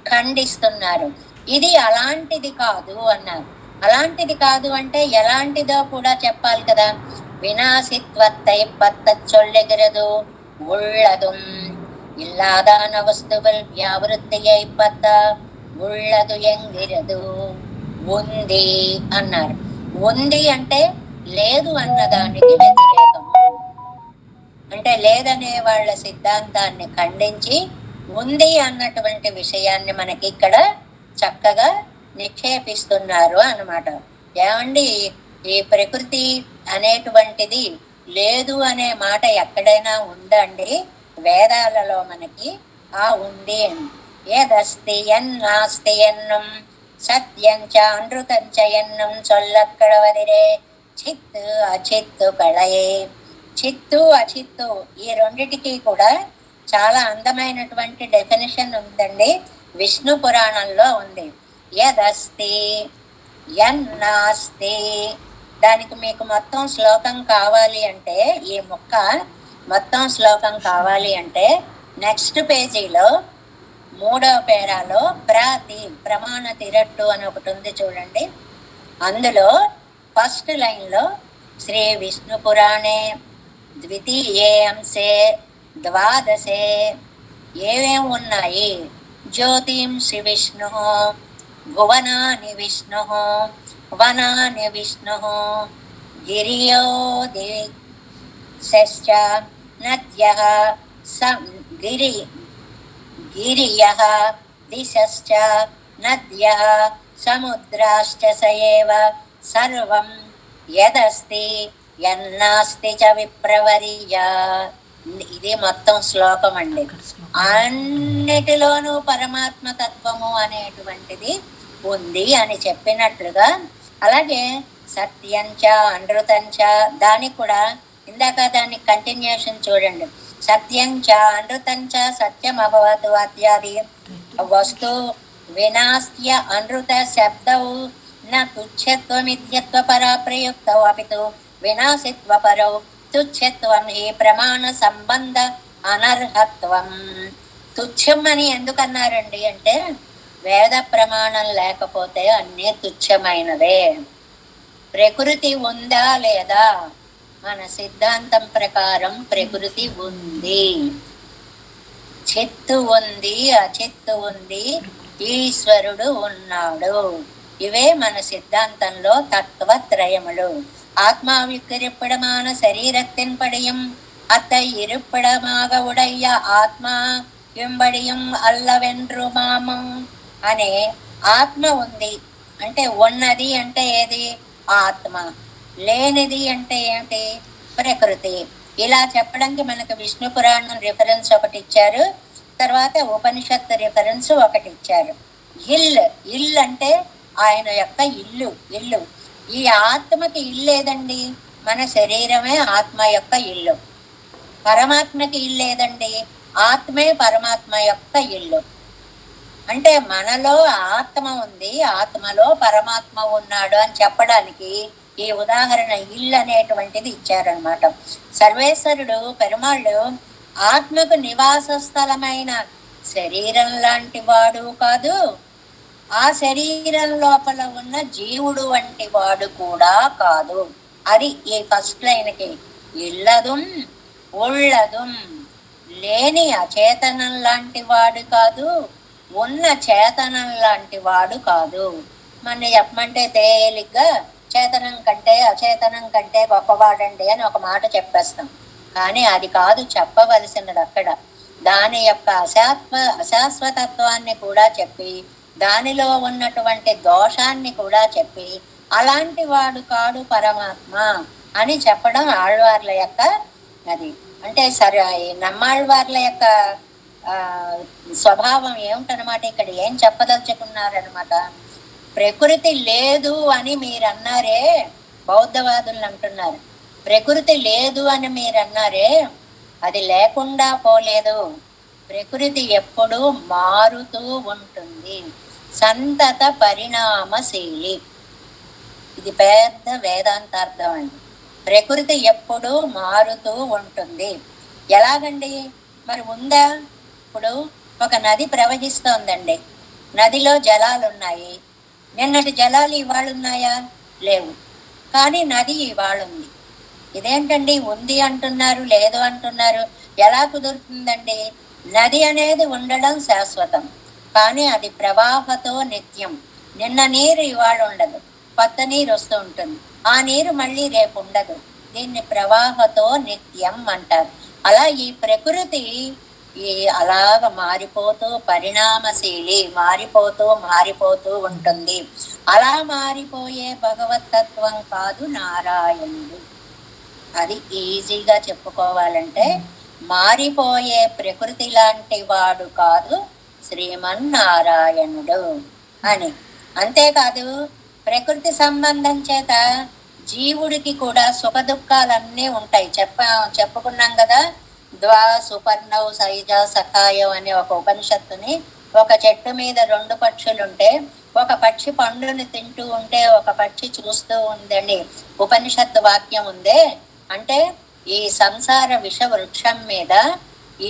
ఖండిస్తున్నారు. ఇది అలాంటిది కాదు అన్నారు. అలాంటిది కాదు అంటే ఎలాంటిదో కూడా చెప్పాలి కదా. வினாசித்வத்தை பத்தச் சொல்லுகிறது உள்ளதும் இல்லாதான வஸ்துவல் வியாவிருத்தியை பத்த உள்ளது ఎంగిరదు ఉంది అన్నారు. ఉంది అంటే లేదు అన్నదానికి వ్యతిరేకం. అంటే లేదనే వాళ్ళ సిద్ధాంతాన్ని ఖండించి ఉంది అన్నటువంటి విషయాన్ని మనకి ఇక్కడ చక్కగా నిక్షేపిస్తున్నారు అన్నమాట. ఏమండి, ఈ ప్రకృతి అనేటువంటిది లేదు అనే మాట ఎక్కడైనా ఉందండి? వేదాలలో మనకి ఆ ఉంది అని. ఏదస్తి ఎన్నాస్తి ఎన్నం సత్యంచ అనృతంచ ఎన్నం చొల్లక్కడవదిరే చిత్తు అచిత్తు కళయే. చిత్తు అచిత్తు ఈ రెండిటికి కూడా చాలా అందమైనటువంటి డెఫినేషన్ ఉందండి, విష్ణు పురాణంలో ఉంది. యదస్తి యన్నాస్తి. దానికి మీకు మొత్తం శ్లోకం కావాలి అంటే, ఈ ముక్క మొత్తం శ్లోకం కావాలి అంటే నెక్స్ట్ పేజీలో 3వ పేరాలో ప్రమాణ తిరట్టు అని ఒకటి ఉంది చూడండి. అందులో ఫస్ట్ లైన్లో శ్రీ విష్ణు పురాణే ద్వితీయే అంశే ద్వాదశే ఏమేమి ఉన్నాయి? జ్యోతింసి విష్ణు, భువనాని విష్ణు, వనాని విష్ణు, గిరియో దిశశ్చ నద్యః గిరియః దిశశ్చ నద్యః సముద్రాశ్చ సయేవ సర్వం యదస్తి యన్నాస్తి చ విప్రవర్య. ఇది మొత్తం శ్లోకం అండి. అన్నిటిలోనూ పరమాత్మ తత్వము అనేటువంటిది ఉంది అని చెప్పినట్లుగా, అలాగే సత్యంచ అనృతంచ దానికి కూడా ఇందాక దాన్ని కంటిన్యూషన్ చూడండి. సత్యంచ అనృతంచ సత్యం అభవతు అత్యాది వస్తు వినాస్త్య అనృత శబ్దౌ న తుచ్చత్వమిత్యత్వ పరా ప్రయుక్తౌ అపితు వినాశిత్వ పరౌ తుచ్చత్వం ఈ ప్రమాణ సంబంధ అనర్హత్వం. తుచ్చం అని ఎందుకన్నారండి అంటే, వేద ప్రమాణం లేకపోతే అన్నీ తుచ్చమైనవే. ప్రకృతి ఉందా లేదా? మన సిద్ధాంతం ప్రకారం ప్రకృతి ఉంది, చిత్తు ఉంది, అచిత్తు ఉంది, ఈశ్వరుడు ఉన్నాడు. ఇవే మన సిద్ధాంతంలో తత్వత్రయములు. ஆத்மாவிற்கிருப்பிடமான சரீரத்தின் படியும் அத்தை இருப்பிடமாக உடைய ஆத்மா ఎంబడియం అల్లవెండ్రు మామం అనే ఆత్మ ఉంది. అంటే ఉన్నది అంటే ఏది? ఆత్మ. లేనిది అంటే ఏంటి? ప్రకృతి. ఇలా చెప్పడానికి మనకు విష్ణు పురాణం రిఫరెన్స్ ఒకటి ఇచ్చారు, తర్వాత ఉపనిషత్తు రిఫరెన్స్ ఒకటి ఇచ్చారు. ఇల్ అంటే ఆయన యొక్క ఇల్లు. ఈ ఆత్మకి ఇల్లు ఏదండి? మన శరీరమే ఆత్మ యొక్క ఇల్లు. పరమాత్మకి ఇల్లు ఏదండి? ఆత్మే పరమాత్మ యొక్క ఇల్లు. అంటే మనలో ఆత్మ ఉంది, ఆత్మలో పరమాత్మ ఉన్నాడు అని చెప్పడానికి ఈ ఉదాహరణ ఇల్లు అనేటువంటిది ఇచ్చారనమాట. సర్వేశ్వరుడు పెరుమాళ్ళు ఆత్మకు నివాస స్థలమైన శరీరం లాంటి వాడు కాదు, ఆ శరీరం లోపల ఉన్న జీవుడు వంటి వాడు కూడా కాదు. అది ఈ ఫస్ట్ లైన్కి. ఇల్లదుం ఉళ్ళదుం. లేని అచేతనం లాంటి వాడు కాదు, ఉన్న చేతనం లాంటి వాడు కాదు. మన చెప్పమంటే తేలిగ్గా చేతనం కంటే అచేతనం కంటే గొప్పవాడండి అని ఒక మాట చెప్పేస్తాం. కానీ అది కాదు చెప్పవలసినది అక్కడ. దాని యొక్క అశాశ్వతత్వాన్ని కూడా చెప్పి, దానిలో ఉన్నటువంటి దోషాన్ని కూడా చెప్పి, అలాంటి వాడు కాడు పరమాత్మ అని చెప్పడం ఆళ్వార్ల యొక్క అది. అంటే సరే నమ్మాళ్ళవార్ల యొక్క ఆ స్వభావం ఏమిటనమాట, ఇక్కడ ఏం చెప్పదలుచుకున్నారనమాట. ప్రకృతి లేదు అని మీరు అన్నారే, బౌద్ధవాదులు అంటున్నారు, ప్రకృతి లేదు అని మీరు అన్నారే, అది లేకుండా పోలేదు. ప్రకృతి ఎప్పుడూ మారుతూ ఉంటుంది, సంతత పరిణామశీలి. ఇది పెద్ద వేదాంతార్థం అండి. ప్రకృతి ఎప్పుడూ మారుతూ ఉంటుంది. ఎలాగండి మరి ఉందా? ఇప్పుడు ఒక నది ప్రవహిస్తోందండి, నదిలో జలాలు ఉన్నాయి. నిన్నటి జలాలు ఇవాళ ఉన్నాయా? లేవు. కానీ నది ఇవాళ ఉంది. ఇదేంటండి ఉంది అంటున్నారు, లేదు అంటున్నారు, ఎలా కుదురుతుందండి? నది అనేది ఉండడం శాశ్వతం, కానీ అది ప్రవాహతో నిత్యం. నిన్న నీరు ఇవాళ ఉండదు, కొత్త నీరు వస్తూ ఉంటుంది. ఆ నీరు మళ్ళీ రేపు ఉండదు. దీన్ని ప్రవాహతో నిత్యం అంటారు. అలా ఈ ప్రకృతి అలాగ మారిపోతూ పరిణామశీలి, మారిపోతూ ఉంటుంది. అలా మారిపోయే భగవతత్వం కాదు నారాయణుడు. అది ఈజీగా చెప్పుకోవాలంటే మారిపోయే ప్రకృతి లాంటి వాడు కాదు శ్రీమన్నారాయణుడు అని. అంతేకాదు ప్రకృతి సంబంధం చేత జీవుడికి కూడా సుఖ దుఃఖాలన్నీ ఉంటాయి. చెప్పుకున్నాం కదా, ద్వా సుపర్ణౌ సైజ సఖాయం అనే ఒక ఉపనిషత్తుని. ఒక చెట్టు మీద 2 పక్షులుంటే, ఒక పక్షి పండుని తింటూ ఉంటే ఒక పక్షి చూస్తూ ఉందండి. ఉపనిషత్తు వాక్యం ఉందే, అంటే ఈ సంసార విష వృక్షం మీద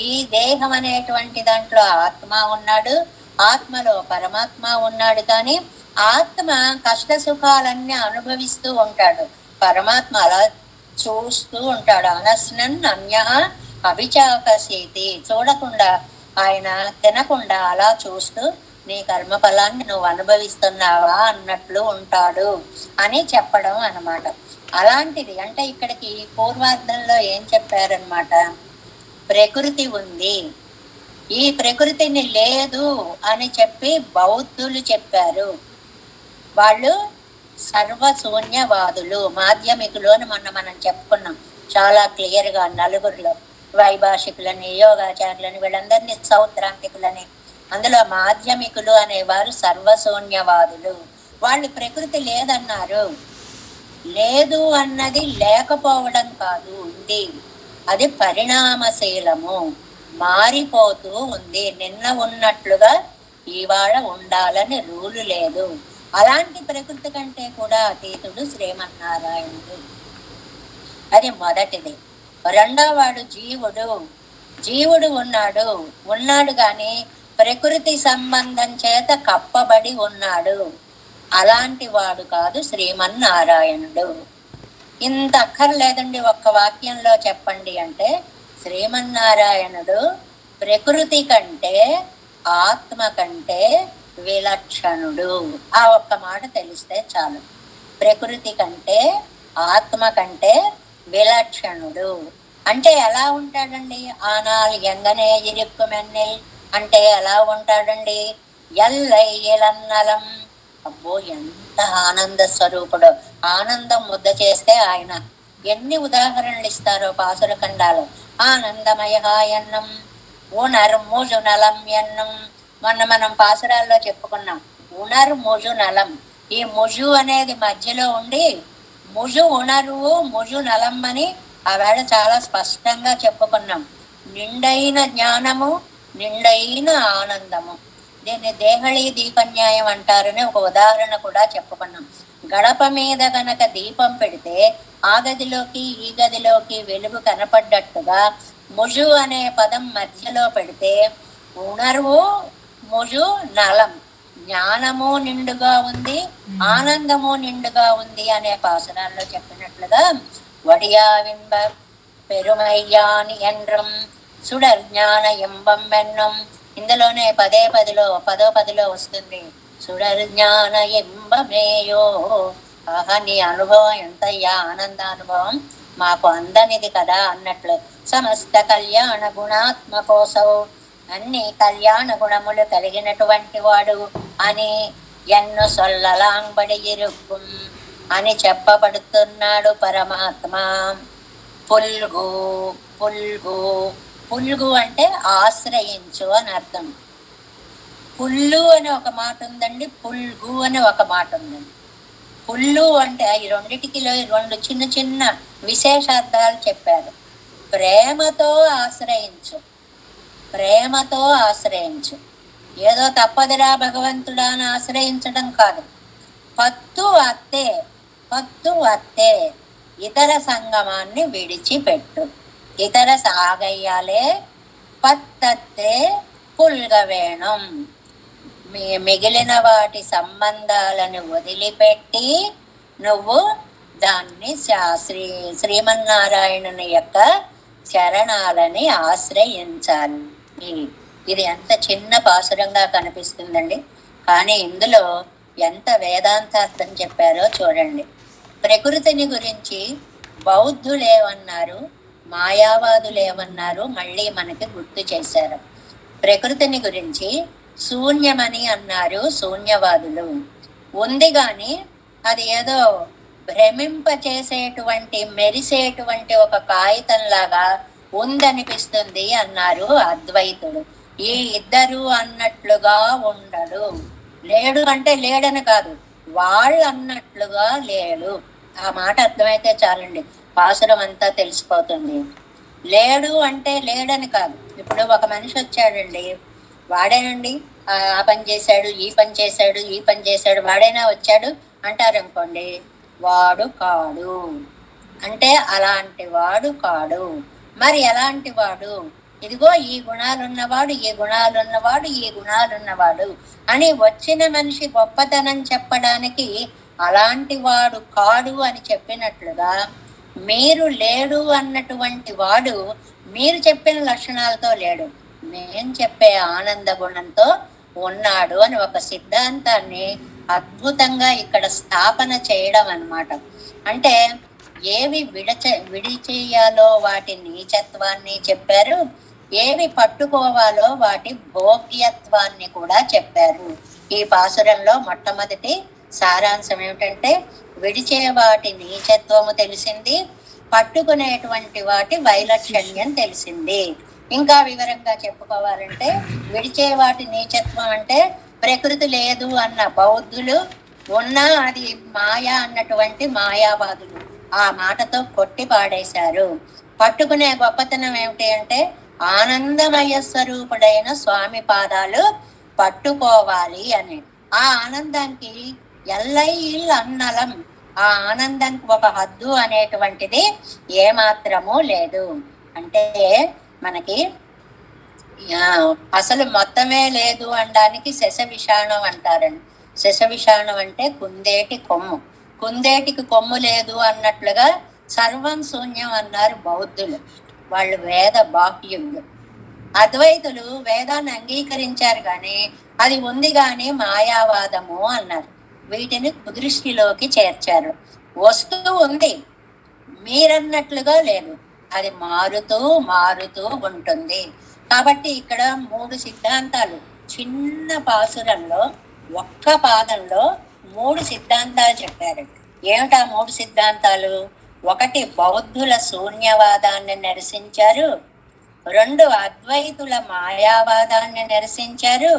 ఈ దేహం అనేటువంటి దాంట్లో ఆత్మ ఉన్నాడు, ఆత్మలో పరమాత్మ ఉన్నాడు. కానీ ఆత్మ కష్ట సుఖాలన్నీ అనుభవిస్తూ ఉంటాడు, పరమాత్మ అలా చూస్తూ ఉంటాడు. అనస్నన్ అన్య అభిచాకసేతి, చూడకుండా ఆయన తినకుండా అలా చూస్తూ నీ కర్మఫలాన్ని నువ్వు అనుభవిస్తున్నావా అన్నట్లు ఉంటాడు అని చెప్పడం అన్నమాట. అలాంటిది అంటే ఇక్కడికి పూర్వార్థంలో ఏం చెప్పారనమాట, ప్రకృతి ఉంది, ఈ ప్రకృతిని లేదు అని చెప్పి బౌద్ధులు చెప్పారు. వాళ్ళు సర్వశూన్యవాదులు, మాధ్యమికులు అని మనం చెప్పుకున్నాం చాలా క్లియర్గా. నలుగురిలో వైభాషికులని, యోగాచారులని, వీళ్ళందరినీ సౌత్రాంతికులని. అందులో మాధ్యమికులు అనేవారు సర్వశూన్యవాదులు. వాళ్ళు ప్రకృతి లేదన్నారు. లేదు అన్నది లేకపోవడం కాదు, ఉంది. అది పరిణామశీలము, మారిపోతూ ఉంది. నిన్న ఉన్నట్లుగా ఇవాళ ఉండాలని రూలు లేదు. అలాంటి ప్రకృతి కంటే కూడా అతీతుడు శ్రీమన్నారాయణుడు. అది మొదటిది. రెండోవాడు జీవుడు. జీవుడు ఉన్నాడు కానీ ప్రకృతి సంబంధం చేత కప్పబడి ఉన్నాడు. అలాంటి వాడు కాదు శ్రీమన్నారాయణుడు. ఇంత అక్కర్లేదండి, ఒక్క వాక్యంలో చెప్పండి అంటే శ్రీమన్నారాయణుడు ప్రకృతి కంటే ఆత్మ కంటే విలక్షణుడు. ఆ ఒక్క మాట తెలిస్తే చాలు. ప్రకృతి కంటే ఆత్మ కంటే విలక్షణుడు అంటే ఎలా ఉంటాడండి? ఆనాల్ ఎంగనే ఇరుక్కుమెన్నిల్ అంటే ఎలా ఉంటాడండి? ఎల్లై ఇలన్నలం. అబ్బో ఎంత ఆనంద స్వరూపుడు! ఆనందం ముద్ద చేస్తే ఆయన ఎన్ని ఉదాహరణలు ఇస్తారో పాసురఖండాలు. ఆనందమయ ఎన్నం, ఉనర్ముజు నలం ఎన్నం. మనం పాసురాల్లో చెప్పుకున్నాం ఉనర్ముజు నలం. ఈ ముజు అనేది మధ్యలో ఉండి ముజు ఉనరువు ముజు నలం అని ఆవేళ చాలా స్పష్టంగా చెప్పుకున్నాం. నిండైన జ్ఞానము, నిండైన ఆనందము. దీన్ని దేహళీ దీపన్యాయం అంటారని ఒక ఉదాహరణ కూడా చెప్పుకున్నాం. గడప మీద గనక దీపం పెడితే ఆ గదిలోకి ఈ గదిలోకి వెలుగు కనపడ్డట్టుగా ముజు అనే పదం మధ్యలో పెడితే ఉణర్వు ముజు నలం, జ్ఞానము నిండుగా ఉంది, ఆనందము నిండుగా ఉంది అనే పాసనాల్లో చెప్పినట్లుగా వడియావింబ పెరుమయ్యాని ఎండ్రం సుడర్ జ్ఞాన ఎంబం వెన్నం. ఇందులోనే పదో పదిలో వస్తుంది సుడర్ జ్ఞాన ఎంబమేయో. ఆహా, నీ అనుభవం ఎంతయ్యా, ఆనంద అనుభవం మాకు అందనిది కదా అన్నట్లు. సమస్త కళ్యాణ గుణాత్మకోసవు, అన్ని కళ్యాణ గుణములు కలిగినటువంటి వాడు అని ఎన్ను సొల్లలాంబడి ఇరుక్కుం అని చెప్పబడుతున్నాడు పరమాత్మ. పుల్గు పుల్గు. పుల్గు అంటే ఆశ్రయించు అని అర్థం. పుల్లు అని ఒక మాట ఉందండి, పుల్గు అని ఒక మాట ఉందండి. పుల్లు అంటే ఈ రెండిటికి రెండు చిన్న చిన్న విశేషార్థాలు చెప్పారు. ప్రేమతో ఆశ్రయించు, ప్రేమతో ఆశ్రయించు. ఏదో తప్పదురా భగవంతుడా అని ఆశ్రయించడం కాదు. పత్తు అత్తే, పత్తు అత్తే, ఇతర సంగమాన్ని విడిచిపెట్టు. ఇతర సాగయ్యాలే పత్తత్తే పుల్గవేణం. మిగిలిన వాటి సంబంధాలను వదిలిపెట్టి నువ్వు దాన్ని శ్రీమన్నారాయణుని యొక్క చరణాలని ఆశ్రయించాలి. ఇది ఎంత చిన్న పాసురంగా కనిపిస్తుందండి, కానీ ఇందులో ఎంత వేదాంతార్థం చెప్పారో చూడండి. ప్రకృతిని గురించి బౌద్ధులేమన్నారు, మాయావాదులేమన్నారు మళ్ళీ మనకి గుర్తు చేశారు. ప్రకృతిని గురించి శూన్యమని అన్నారు శూన్యవాదులు. ఉంది కానీ అది ఏదో భ్రమింపచేసేటువంటి మెరిసేటువంటి ఒక కాగితంలాగా ఉందనిపిస్తుంది అన్నారు అద్వైతుడు. ఈ ఇద్దరు అన్నట్లుగా ఉండడు. లేడు అంటే లేడని కాదు, వాళ్ళు అన్నట్లుగా లేడు. ఆ మాట అర్థమైతే చాలండి, పాసురం అంతా తెలిసిపోతుంది. లేడు అంటే లేడని కాదు. ఇప్పుడు ఒక మనిషి వచ్చాడండి, వాడేనండి ఆ పని చేశాడు, ఈ పని చేశాడు, ఈ పని చేశాడు, వాడైనా వచ్చాడు అంటారనుకోండి, వాడు కాడు అంటే అలాంటి వాడు కాడు. మరి ఎలాంటి వాడు? ఇదిగో ఈ గుణాలున్నవాడు, ఈ గుణాలున్నవాడు, ఈ గుణాలున్నవాడు అని వచ్చిన మనిషి గొప్పతనం చెప్పడానికి అలాంటి వాడు కాడు అని చెప్పినట్లుగా మీరు లేడు అన్నటువంటి వాడు మీరు చెప్పిన లక్షణాలతో లేడు, మేం చెప్పే ఆనంద గుణంతో ఉన్నాడు అని ఒక సిద్ధాంతాన్ని అద్భుతంగా ఇక్కడ స్థాపన చేయడం అన్నమాట. అంటే ఏవి విడిచేయాలో వాటి నీచత్వాన్ని చెప్పారు, ఏవి పట్టుకోవాలో వాటి భోగ్యత్వాన్ని కూడా చెప్పారు. ఈ పాసురంలో మొట్టమొదటి సారాంశం ఏమిటంటే విడిచే వాటి నీచత్వము తెలిసింది, పట్టుకునేటువంటి వాటి వైలక్షణ్యం తెలిసింది. ఇంకా వివరంగా చెప్పుకోవాలంటే విడిచే వాటి నీచత్వం అంటే ప్రకృతి లేదు అన్న బౌద్ధులు, ఉన్నా అది మాయా అన్నటువంటి మాయావాదులు ఆ మాటతో కొట్టి పాడేశారు. పట్టుకునే గొప్పతనం ఏమిటి అంటే ఆనందమయ స్వరూపుడైన స్వామి పాదాలు పట్టుకోవాలి అని. ఆ ఆనందానికి ఎల్లయిల్ అన్నలం, ఆ ఆనందానికి ఒక హద్దు అనేటువంటిది ఏమాత్రమూ లేదు. అంటే మనకి అసలు మొత్తమే లేదు అనడానికి శశ విషాణం అంటారండి. శశ విషాణం అంటే కుందేటి కొమ్ము, కుందేటికి కొమ్ము లేదు అన్నట్లుగా సర్వం శూన్యం అన్నారు బౌద్ధులు. వాళ్ళు వేద బాహ్యులు. అద్వైతులు వేదాన్ని అంగీకరించారు కానీ అది ఉంది కానీ మాయావాదము అన్నారు. వీటిని కుదృష్టిలోకి చేర్చారు. వస్తువు ఉంది, మీరన్నట్లుగా లేదు, అది మారుతూ మారుతూ ఉంటుంది. కాబట్టి ఇక్కడ 3 సిద్ధాంతాలు చిన్న పాసురంలో ఒక్క పాదంలో 3 సిద్ధాంతాలు చెప్పారు. ఏమిటా 3 సిద్ధాంతాలు? 1 బౌద్ధుల శూన్యవాదాన్ని నిరసించారు, 2 అద్వైతుల మాయావాదాన్ని నిరసించారు,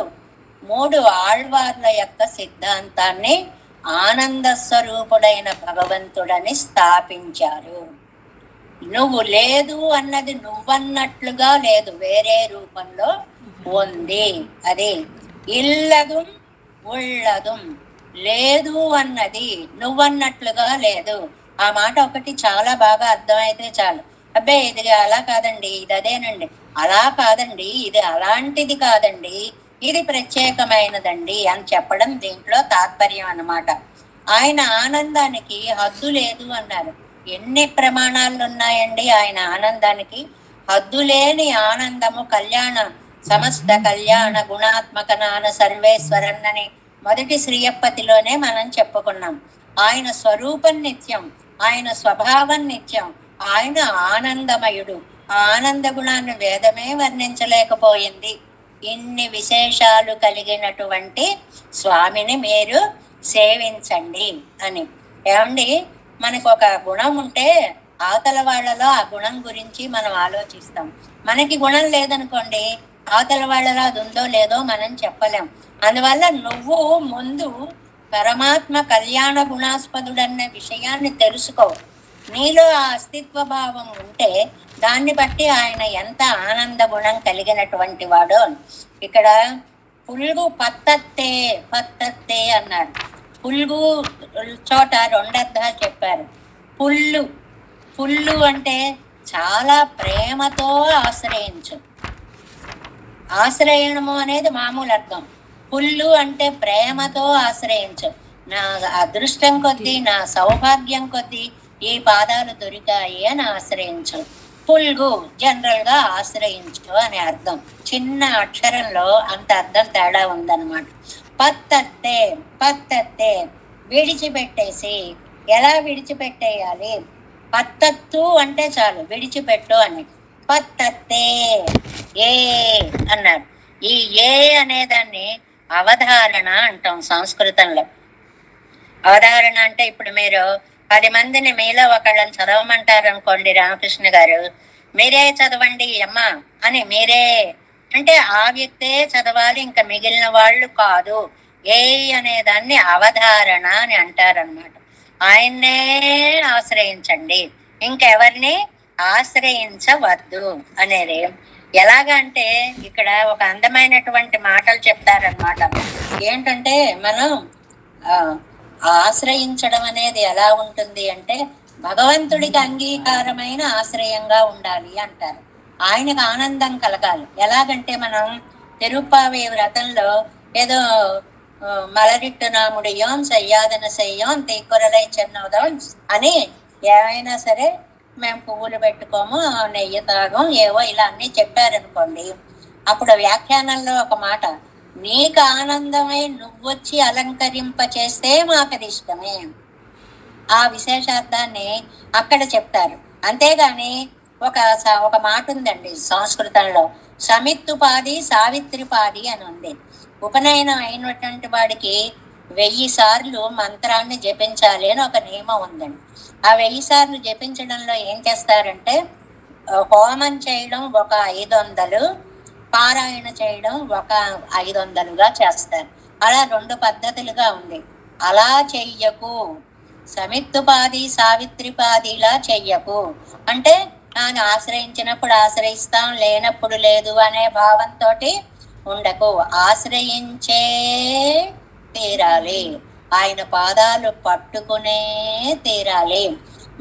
3 ఆళ్వార్ల యొక్క సిద్ధాంతాన్ని ఆనంద స్వరూపుడైన భగవంతుడని స్థాపించారు. నువ్వు లేదు అన్నది నువ్వన్నట్లుగా లేదు, వేరే రూపంలో ఉంది. అది ఇల్లదుం ఉళ్ళదుం, లేదు అన్నది నువ్వన్నట్లుగా లేదు. ఆ మాట ఒకటి చాలా బాగా అర్థమైతే చాలు. అబ్బే ఇది అలా కాదండి, ఇది అదేనండి, అలా కాదండి, ఇది అలాంటిది కాదండి, ఇది ప్రత్యేకమైనదండి అని చెప్పడం దీంట్లో తాత్పర్యం అన్నమాట. ఆయన ఆనందానికి హద్దు లేదు అన్నారు. ఎన్ని ప్రమాణాలు ఉన్నాయండి ఆయన ఆనందానికి? హద్దులేని ఆనందము కళ్యాణ సమస్త కళ్యాణ గుణాత్మక నాన సర్వేశ్వరన్నని మొదటి శ్రీయప్పతిలోనే మనం చెప్పుకున్నాం. ఆయన స్వరూపం నిత్యం, ఆయన స్వభావం నిత్యం, ఆయన ఆనందమయుడు. ఆ ఆనంద గుణాన్ని వేదమే వర్ణించలేకపోయింది. ఇన్ని విశేషాలు కలిగినటువంటి స్వామిని మీరు సేవించండి అని. ఏమండి, మనకు ఒక గుణం ఉంటే అవతల వాళ్ళలో ఆ గుణం గురించి మనం ఆలోచిస్తాం. మనకి గుణం లేదనుకోండి, అవతల వాళ్ళలో అది ఉందో లేదో మనం చెప్పలేం. అందువల్ల నువ్వు ముందు పరమాత్మ కళ్యాణ గుణాస్పదుడన్న విషయాన్ని తెలుసుకో. నీలో ఆ అస్తిత్వ భావం ఉంటే దాన్ని బట్టి ఆయన ఎంత ఆనంద గుణం కలిగినటువంటి వాడో. ఇక్కడ పుల్గు పత్తత్తే పత్తత్తే అన్నారు. పుల్గు చోట రెండర్థాలు చెప్పారు. పుల్లు పుల్లు అంటే చాలా ప్రేమతో ఆశ్రయించు. ఆశ్రయణము అనేది మామూలు అర్థం. పుల్లు అంటే ప్రేమతో ఆశ్రయించు. నా అదృష్టం కొద్దీ, నా సౌభాగ్యం కొద్దీ ఈ పాదాలు దొరికాయి అని ఆశ్రయించు. పుల్గు జనరల్ గా ఆశ్రయించు అనే అర్థం. చిన్న అక్షరంలో అంత అర్థం తేడా ఉందన్నమాట. పత్తత్తే పత్తత్తే విడిచిపెట్టేసి. ఎలా విడిచిపెట్టేయాలి? పత్తత్తు అంటే చాలు, విడిచిపెట్టు అని. పత్తత్తే ఏ అన్నారు. ఈ ఏ అనేదాన్ని అవధారణ అంటాం సంస్కృతంలో. అవధారణ అంటే ఇప్పుడు మీరు 10 మందిని మీలో ఒకళ్ళని చదవమంటారు అనుకోండి, రామకృష్ణ గారు, మీరే చదవండి అమ్మా అని మీరే అంటే ఆ వ్యక్తే చదవాలి, ఇంకా మిగిలిన వాళ్ళు కాదు. ఏ అనేదాన్ని అవధారణ అని అంటారనమాట. ఆయన్నే ఆశ్రయించండి, ఇంకెవరిని ఆశ్రయించవద్దు అనేది. ఎలాగంటే ఇక్కడ ఒక అందమైనటువంటి మాటలు చెప్తారనమాట. ఏంటంటే మనం ఆశ్రయించడం అనేది ఎలా ఉంటుంది అంటే భగవంతుడికి అంగీకారమైన ఆశ్రయంగా ఉండాలి అంటారు. ఆయనకు ఆనందం కలగాలి. ఎలాగంటే మనం తిరుప్పావి వ్రతంలో ఏదో మలరిట్టు నాముడియోం సయ్యాదన సయ్యం తీకురలై చెన్నోదం అని ఏమైనా సరే మేము పువ్వులు పెట్టుకోము, నెయ్యి తాగం, ఏవో ఇలా అన్ని చెప్పారనుకోండి. అప్పుడు వ్యాఖ్యానంలో ఒక మాట, నీకు ఆనందమై నువ్వొచ్చి అలంకరింప చేస్తే మాకది ఇష్టమే. ఆ విశేషార్థాన్ని అక్కడ చెప్తారు. అంతేగాని ఒక మాట ఉందండి సంస్కృతంలో, సమిత్తుపాది సావిత్రిపాది అని ఉంది. ఉపనయనం అయినటువంటి వాడికి 1000 సార్లు మంత్రాన్ని జపించాలి అని ఒక నియమం ఉందండి. ఆ 1000 సార్లు జపించడంలో ఏం చేస్తారంటే హోమం చేయడం ఒక 500, పారాయణ చేయడం ఒక 500గా చేస్తారు. అలా 2 పద్ధతులుగా ఉంది. అలా చెయ్యకు, సమిత్తుపాది సావిత్రిపాదిలా చెయ్యకు. అంటే ఆయన ఆశ్రయించినప్పుడు ఆశ్రయిస్తాం, లేనప్పుడు లేదు అనే భావంతో ఉండకు. ఆశ్రయించే తీరాలి, ఆయన పాదాలు పట్టుకునే తీరాలి,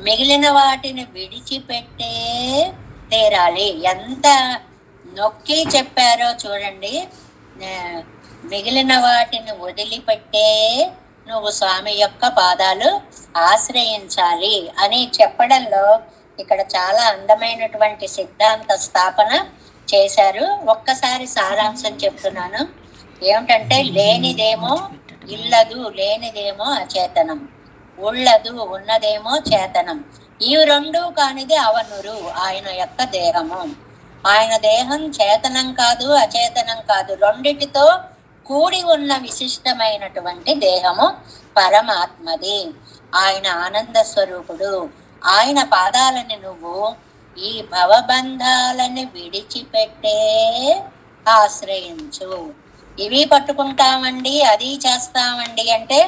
మిగిలిన వాటిని విడిచిపెట్టే తీరాలి. ఎంత నొక్కి చెప్పారో చూడండి. మిగిలిన వాటిని వదిలిపెట్టే నువ్వు స్వామి యొక్క పాదాలు ఆశ్రయించాలి అని చెప్పడంలో ఇక్కడ చాలా అందమైనటువంటి సిద్ధాంత స్థాపన చేశారు. ఒక్కసారి సారాంశం చెప్తున్నాను. ఏమిటంటే లేనిదేమో ఇల్లదు, లేనిదేమో అచేతనం, ఉళ్ళదు ఉన్నదేమో చేతనం. ఈ 2 కానిది అవనురు ఆయన యొక్క దేహము. ఆయన దేహం చేతనం కాదు, అచేతనం కాదు, రెండిటితో కూడి ఉన్న విశిష్టమైనటువంటి దేహము పరమాత్మది. ఆయన ఆనంద స్వరూపుడు. ఆయన పాదాలని నువ్వు ఈ భవబంధాలని విడిచిపెట్టే ఆశ్రయించు. ఇవి పట్టుకుంటామండి, అది చేస్తామండి అంటే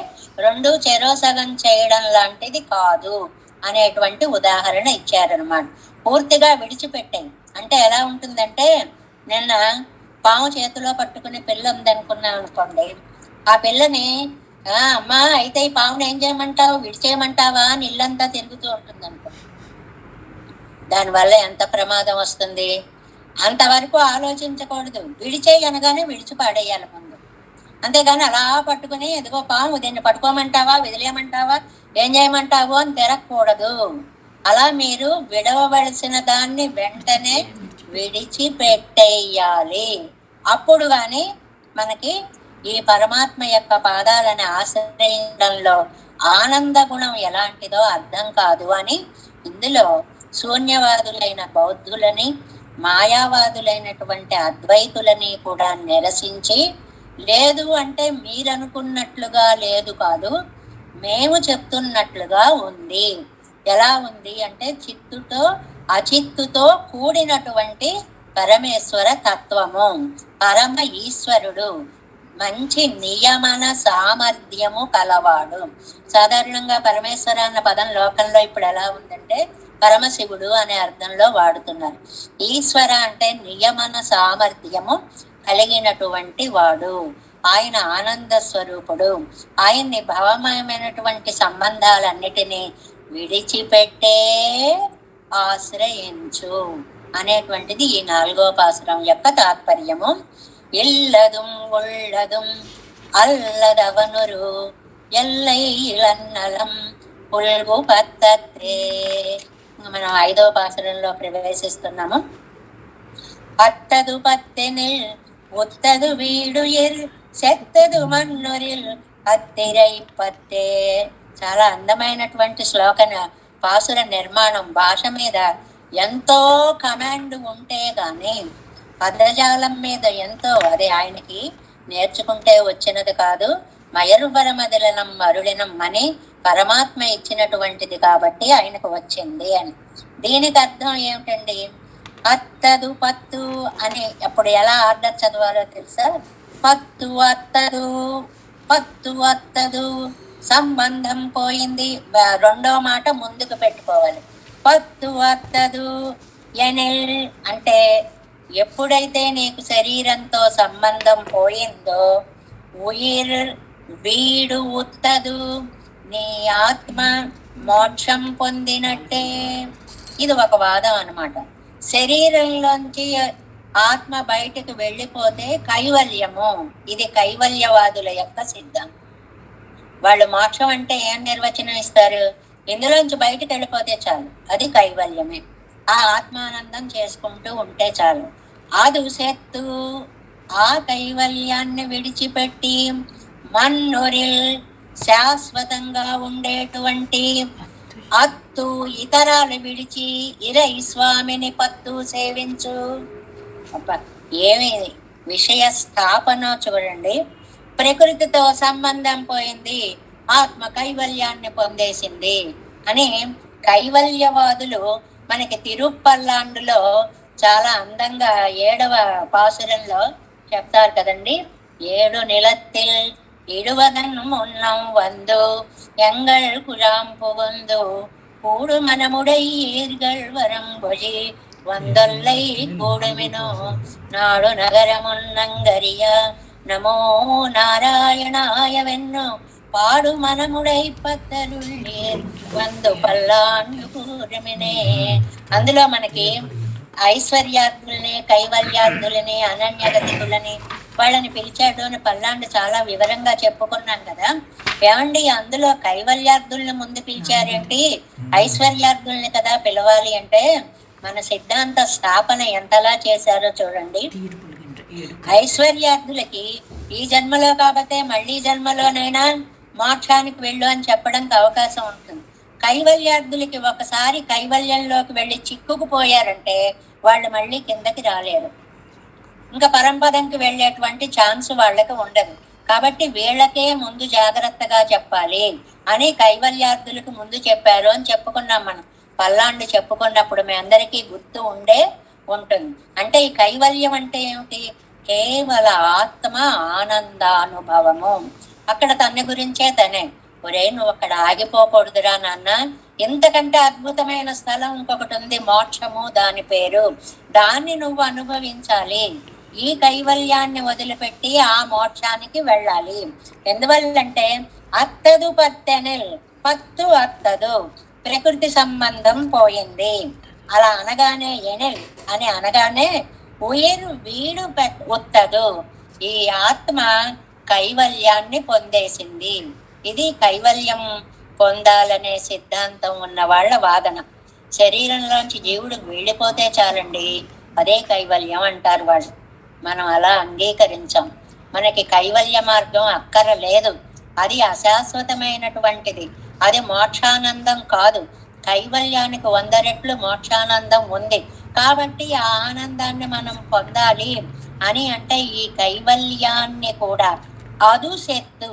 2 చెరో సగం చేయడం లాంటిది కాదు అనేటువంటి ఉదాహరణ ఇచ్చారనమాట. పూర్తిగా విడిచిపెట్టాయి అంటే ఎలా ఉంటుందంటే, నిన్న పాము చేతిలో పట్టుకుని పిల్ల ఉందనుకున్నాం అనుకోండి, ఆ పిల్లని అమ్మా అయితే ఈ పాముని ఏం చేయమంటావు, విడిచేయమంటావా అని ఇల్లంతా తిరుగుతూ ఉంటుంది అనుకో. దానివల్ల ఎంత ప్రమాదం వస్తుంది. అంతవరకు ఆలోచించకూడదు. విడిచేయి అనగానే విడిచి పాడేయాలి ముందు. అంతేగాని అలా పట్టుకుని ఎదుగో పాము, దీన్ని పట్టుకోమంటావా, వదిలేయమంటావా, ఏం చేయమంటావు అని తిరగకూడదు. అలా మీరు విడవవలసిన దాన్ని వెంటనే విడిచిపెట్టేయాలి. అప్పుడు కానీ మనకి ఈ పరమాత్మ యొక్క పాదాలను ఆశ్రయించడంలో ఆనంద గుణం ఎలాంటిదో అర్థం కాదు అని ఇందులో శూన్యవాదులైన బౌద్ధులని, మాయావాదులైనటువంటి అద్వైతులని కూడా నిరసించి, లేదు అంటే మీరనుకున్నట్లుగా లేదు కాదు, మేము చెప్తున్నట్లుగా ఉంది ఎలా ఉంది అంటే చిత్తుతో అచిత్తుతో కూడినటువంటి పరమేశ్వర తత్వము, పరమ ఈశ్వరుడు, మంచి నియమన సామర్థ్యము కలవాడు. సాధారణంగా పరమేశ్వర అన్న పదం లోకంలో ఇప్పుడు ఎలా ఉందంటే పరమశివుడు అనే అర్థంలో వాడుతున్నారు. ఈశ్వర అంటే నియమన సామర్థ్యము కలిగినటువంటి వాడు. ఆయన ఆనంద స్వరూపుడు. ఆయన్ని భావమయమైనటువంటి సంబంధాలన్నిటినీ విడిచిపెట్టే ఆశ్రయించు అనేటువంటిది ఈ 4వ పాసురం యొక్క తాత్పర్యము. ఇల్లదుం ఉళ్ళదుం అల్లదవనురు ఎల్లై ఇళన్నలం పుల్గు పత్తత్రే. మనం 5వ పాసురంలో ప్రవేశిస్తున్నాము. అత్తదు పత్తెనిల్ ఉత్తదు వీడు ఎల్ సెత్తదు మన్నురిల్ అత్తిరై పత్తే. చాలా అందమైనటువంటి శ్లోకన పాసుర నిర్మాణం. భాష మీద ఎంతో కమాండ్ ఉంటే గాని పదజాలం మీద ఎంతో, అదే ఆయనకి నేర్చుకుంటే వచ్చినది కాదు, మయరుబరమదిలనం మరుడినం అని పరమాత్మ ఇచ్చినటువంటిది కాబట్టి ఆయనకు వచ్చింది అని. దీనికి అర్థం ఏమిటండి? అత్తదు పత్తు అని అప్పుడు ఎలా ఆర్డర్ చదవాలో తెలుసా? పత్తు అత్తదు, పత్తు అత్తదు, సంబంధం పోయింది. 2వ మాట ముందుకు పెట్టుకోవాలి. పత్తు అత్తదు ఎనిల్ అంటే ఎప్పుడైతే నీకు శరీరంతో సంబంధం పోయిందో, ఉయిర్ వీడు ఉత్తదు, నీ ఆత్మ మోక్షం పొందినట్టే. ఇది ఒక వాదం అన్నమాట. శరీరంలోంచి ఆత్మ బయటకు వెళ్ళిపోతే కైవల్యము. ఇది కైవల్యవాదుల యొక్క సిద్ధాంతం. వాళ్ళు మోక్షం అంటే ఏం నిర్వచనం ఇస్తారు? ఇందులోంచి బయటకు వెళ్ళిపోతే చాలు, అది కైవల్యమే. ఆ ఆత్మానందం చేసుకుంటూ ఉంటే చాలు. ఆదుసెత్తు ఆ కైవల్యాన్ని విడిచిపెట్టి మన్నురిల్ శాశ్వతంగా ఉండేటువంటి అత్తు ఇతరాలు విడిచి ఇరై స్వామిని పత్తు సేవించు. ఏమి విషయ స్థాపన చూడండి. ప్రకృతితో సంబంధం పోయింది, ఆత్మ కైవల్యాన్ని పొందేసింది అని కైవల్యవాదులు మనకి తిరుపల్లాండులో చాలా అందంగా 7వ పాసురంలో చెప్తారు కదండి. 7 నిలத்தில் ఇడువదన్ మున్నం వందు ఎంగళ్ కురాం పుగుందు కూడు మనముడై ఈర్గళ్ వరం భొజి వందొల్లై కూడుమినో నాడు నగరమున్నంగరియ నమో నారాయణాయ వెన్ను పాడు మనముడై పత్తరుళ్ళేర్ వందు పల్లాండు కూడుమినే. అందులో మనకి ఐశ్వర్యార్థుల్ని, కైవల్యార్థులని, అనన్యగతికులని వాళ్ళని పిలిచాడు అని పల్లాండు చాలా వివరంగా చెప్పుకున్నాం కదా. ఏమండి, అందులో కైవల్యార్థుల్ని ముందు పిలిచారేంటి? ఐశ్వర్యార్థుల్ని కదా పిలవాలి అంటే మన సిద్ధాంత స్థాపన ఎంతలా చేశారో చూడండి. ఐశ్వర్యార్థులకి ఈ జన్మలో కాకపోతే మళ్ళీ జన్మలోనైనా మోక్షానికి వెళ్ళు అని చెప్పడానికి అవకాశం ఉంటుంది. కైవల్యార్థులకి ఒకసారి కైవల్యంలోకి వెళ్ళి చిక్కుకుపోయారంటే వాళ్ళు మళ్ళీ కిందకి రాలేరు. ఇంకా పరంపదంకి వెళ్ళేటువంటి ఛాన్స్ వాళ్ళకి ఉండదు. కాబట్టి వీళ్ళకే ముందు జాగ్రత్తగా చెప్పాలి అని కైవల్యార్థులకు ముందు చెప్పారు అని చెప్పుకున్నాం మనం. పల్లాండు చెప్పుకున్నప్పుడు మీ అందరికీ గుర్తు ఉంటుంది. అంటే ఈ కైవల్యం అంటే ఏమిటి? కేవల ఆత్మ ఆనందానుభవము. అక్కడ తన గురించే తనే, ఒరే నువ్వు అక్కడ ఆగిపోకూడదురా నాన్న, ఇంతకంటే అద్భుతమైన స్థలం ఇంకొకటి ఉంది, మోక్షము దాని పేరు, దాన్ని నువ్వు అనుభవించాలి. ఈ కైవల్యాన్ని వదిలిపెట్టి ఆ మోక్షానికి వెళ్ళాలి. ఎందువల్లంటే అత్తదు పత్తెనిల్, పత్తు అత్తదు, ప్రకృతి సంబంధం పోయింది. అలా అనగానే ఎనిల్ అని అనగానే ఉయిర్ వీడు ఉత్తదు, ఈ ఆత్మ కైవల్యాన్ని పొందేసింది. ఇది కైవల్యం పొందాలనే సిద్ధాంతం ఉన్న వాళ్ళ వాదన. శరీరంలోంచి జీవుడు వెళ్ళిపోతే చాలండి, అదే కైవల్యం అంటారు వాళ్ళు. మనం అలా అంగీకరించాం. మనకి కైవల్య మార్గం అక్కర లేదు, అది అశాశ్వతమైనటువంటిది, అది మోక్షానందం కాదు. కైవల్యానికి 100 రెట్లు మోక్షానందం ఉంది. కాబట్టి ఆ ఆనందాన్ని మనం పొందాలి అని అంటే ఈ కైవల్యాన్ని కూడా అదుసెత్తు,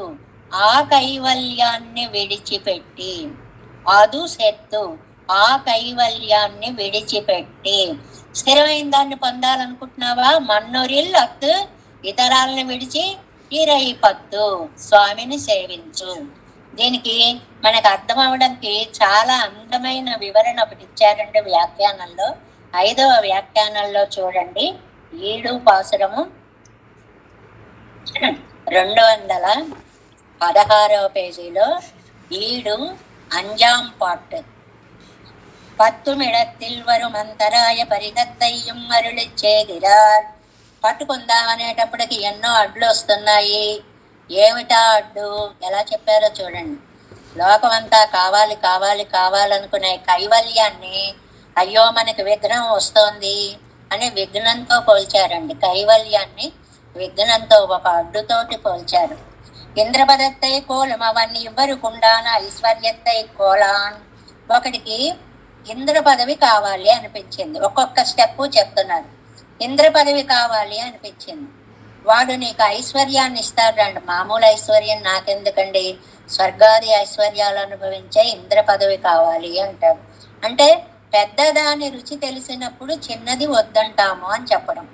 ఆ కైవల్యాన్ని విడిచిపెట్టి, అదుసెత్తు ఆ కైవల్యాన్ని విడిచిపెట్టి. స్థిరమైన దాన్ని పొందాలనుకుంటున్నావా? మన్నొరిల్ అత్తు ఇతరాలను విడిచి ఇరై పత్తు స్వామిని సేవించు. దీనికి మనకు అర్థం అవడానికి చాలా అందమైన వివరణ ఒకటి ఇచ్చారండి వ్యాఖ్యానంలో. 5వ వ్యాఖ్యానంలో చూడండి, 7 పాసురము 216వ పేజీలో 7 அஞ்சாம் பாட்டு. 10 வரும் అంతరాయ పరిగత్తయ్యం అరుళిచ్చేదిరార్. పట్టుకుందామనేటప్పటికి ఎన్నో అడ్లు వస్తున్నాయి. ఏమిటా అడ్డు? ఎలా చెప్పారో చూడండి. లోకమంతా కావాలి కావాలి కావాలనుకునే కైవల్యాన్ని అయ్యో మనకి విఘ్నం వస్తోంది అని విఘ్నంతో పోల్చారండి. కైవల్యాన్ని విఘ్నంతో, ఒక అడ్డుతోటి పోల్చారు. ఇంద్రపదత్తై కోలం అవన్నీ ఇవ్వరుకుండాన ఐశ్వర్యత్తై కోలాన్. ఒకడికి ఇంద్ర పదవి కావాలి అనిపించింది. ఒక్కొక్క స్టెప్ చెప్తున్నారు. ఇంద్ర పదవి కావాలి అనిపించింది. వాడు నీకు ఐశ్వర్యాన్ని ఇస్తాడండి. మామూలు ఐశ్వర్యం నాకెందుకండి, స్వర్గాది ఐశ్వర్యాలు అనుభవించే ఇంద్ర పదవి కావాలి అంటాడు. అంటే పెద్దదాని రుచి తెలిసినప్పుడు చిన్నది వద్దంటాము అని చెప్పడం.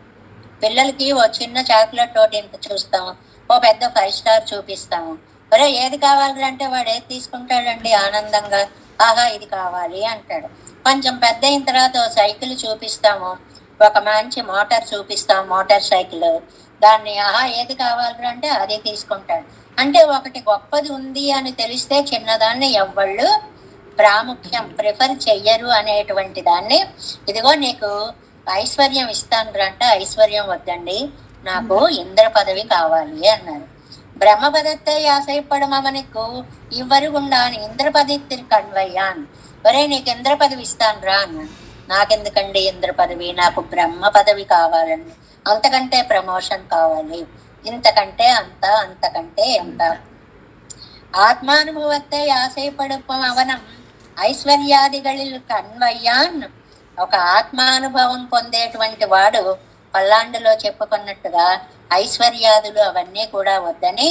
పిల్లలకి ఓ చిన్న చాక్లెట్ తోటి ఇంత చూస్తాము, ఓ పెద్ద 5 స్టార్ చూపిస్తాము. ఒరే ఏది కావాలంటే వాడు ఏది తీసుకుంటాడండి ఆనందంగా? ఆహా ఇది కావాలి అంటాడు. కొంచెం పెద్ద అయిన తర్వాత ఓ సైకిల్ చూపిస్తాము, ఒక మంచి మోటార్ చూపిస్తాము, మోటార్ సైకిల్. దాన్ని ఆహా ఏది కావాలంటే అది తీసుకుంటాడు. అంటే ఒకటి గొప్పది ఉంది అని తెలిస్తే చిన్నదాన్ని ఎవ్వళ్ళు ప్రాముఖ్యం ప్రిఫర్ చెయ్యరు అనేటువంటి దాన్ని, ఇదిగో నీకు ఐశ్వర్యం ఇస్తాను అంటే ఐశ్వర్యం వద్దండి, నాకు ఇంద్ర పదవి కావాలి అన్నారు. బ్రహ్మపదத்தை ఆశయపడం అవనికు ఇవ్వరుగుండా ఇంద్ర పదవి కన్వయ్యాన్. ఒరే నీకు ఇంద్ర పదవి ఇస్తాను రా అన్నాడు. నాకెందుకండి ఇంద్ర పదవి, నాకు బ్రహ్మ పదవి కావాలండి, అంతకంటే ప్రమోషన్ కావాలి, ఇంతకంటే అంత, అంతకంటే ఎంత. ఆత్మానుభవத்தை ఆశయపడం అవనం ఐశ్వర్యాదిகளில் కన్వయ్యాన్. ఒక ఆత్మానుభవం పొందేటువంటి వాడు పల్లాండులో చెప్పుకున్నట్టుగా ఐశ్వర్యాదులు అవన్నీ కూడా వద్దని,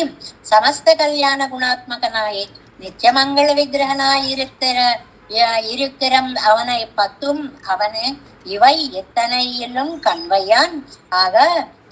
సమస్త కళ్యాణ గుణాత్మకనాయి నిత్యమంగళ విగ్రహనాయి இருக்கிறம் அவனை பத்தும் அவனே இவை எத்தனையிலும் கண்வையான். ஆக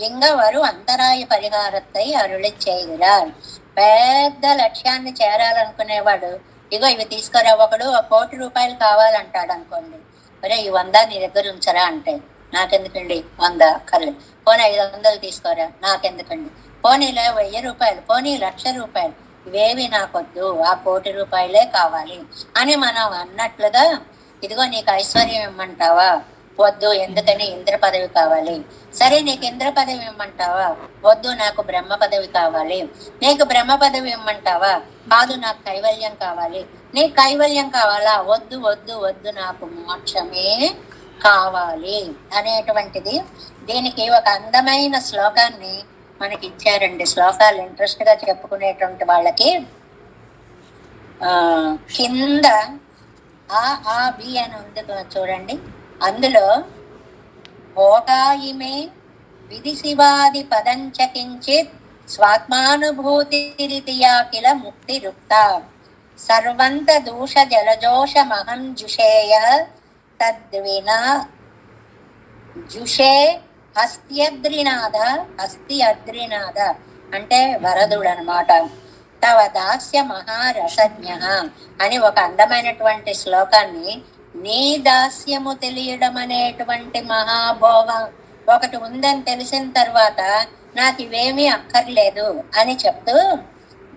ఇంగ వారు అంతరాయ పరిహారத்தை అరుళి చేయగలరు. పెద్ద లక్ష్యాన్ని చేరాలనుకునేవాడు ఇగో ఇవి తీసుకురా. ఒకడు 1 కోటి రూపాయలు కావాలంటాడు అనుకోండి. ఒరే ఈ 100 నీ దగ్గర ఉంచరా అంటే నాకెందుకండి, 100 అక్కర్లేదు, పోనీ 500 తీసుకోరా, నాకెందుకండి, పోనీలే 1000 రూపాయలు, పోనీ 1,00,000 రూపాయలు, ఇవేవి నాకొద్దు, ఆ 1 కోటి రూపాయలే కావాలి అని మనం అన్నట్లుగా, ఇదిగో నీకు ఐశ్వర్యం ఇమ్మంటావా? వద్దు, ఎందుకని ఇంద్ర పదవి కావాలి. సరే నీకు ఇంద్ర పదవి ఇమ్మంటావా? వద్దు, నాకు బ్రహ్మ పదవి కావాలి. నీకు బ్రహ్మ పదవి ఇమ్మంటావా? కాదు, నాకు కైవల్యం కావాలి. నీకు కైవల్యం కావాలా? వద్దు వద్దు వద్దు, నాకు మోక్షమే కావాలి అనేటువంటిది. దీనికి ఒక అందమైన శ్లోకాన్ని మనకి ఇచ్చారండి. శ్లోకాలు ఇంట్రెస్ట్ గా చెప్పుకునేటువంటి వాళ్ళకి కింద ఆ బి అని ఉంది చూడండి. అందులో భోగాయిమే విధి శివాది పదంచకించిత్ స్వాత్మానుభూతి రీతియా కిల ముక్తి రుక్త సర్వంత దూష జలజోష మహం జుషేయ తద్వినా జుషే హస్త్యద్రినాథ. హస్తి అద్రినాథ అంటే వరదుడు అనమాట. తవ దాస్య మహారసజ్ఞ అని ఒక అందమైనటువంటి శ్లోకాన్ని, నీ దాస్యము తెలియడం అనేటువంటి మహాభోగం ఒకటి ఉందని తెలిసిన తర్వాత నాకు ఇవేమీ అక్కర్లేదు అని చెప్తూ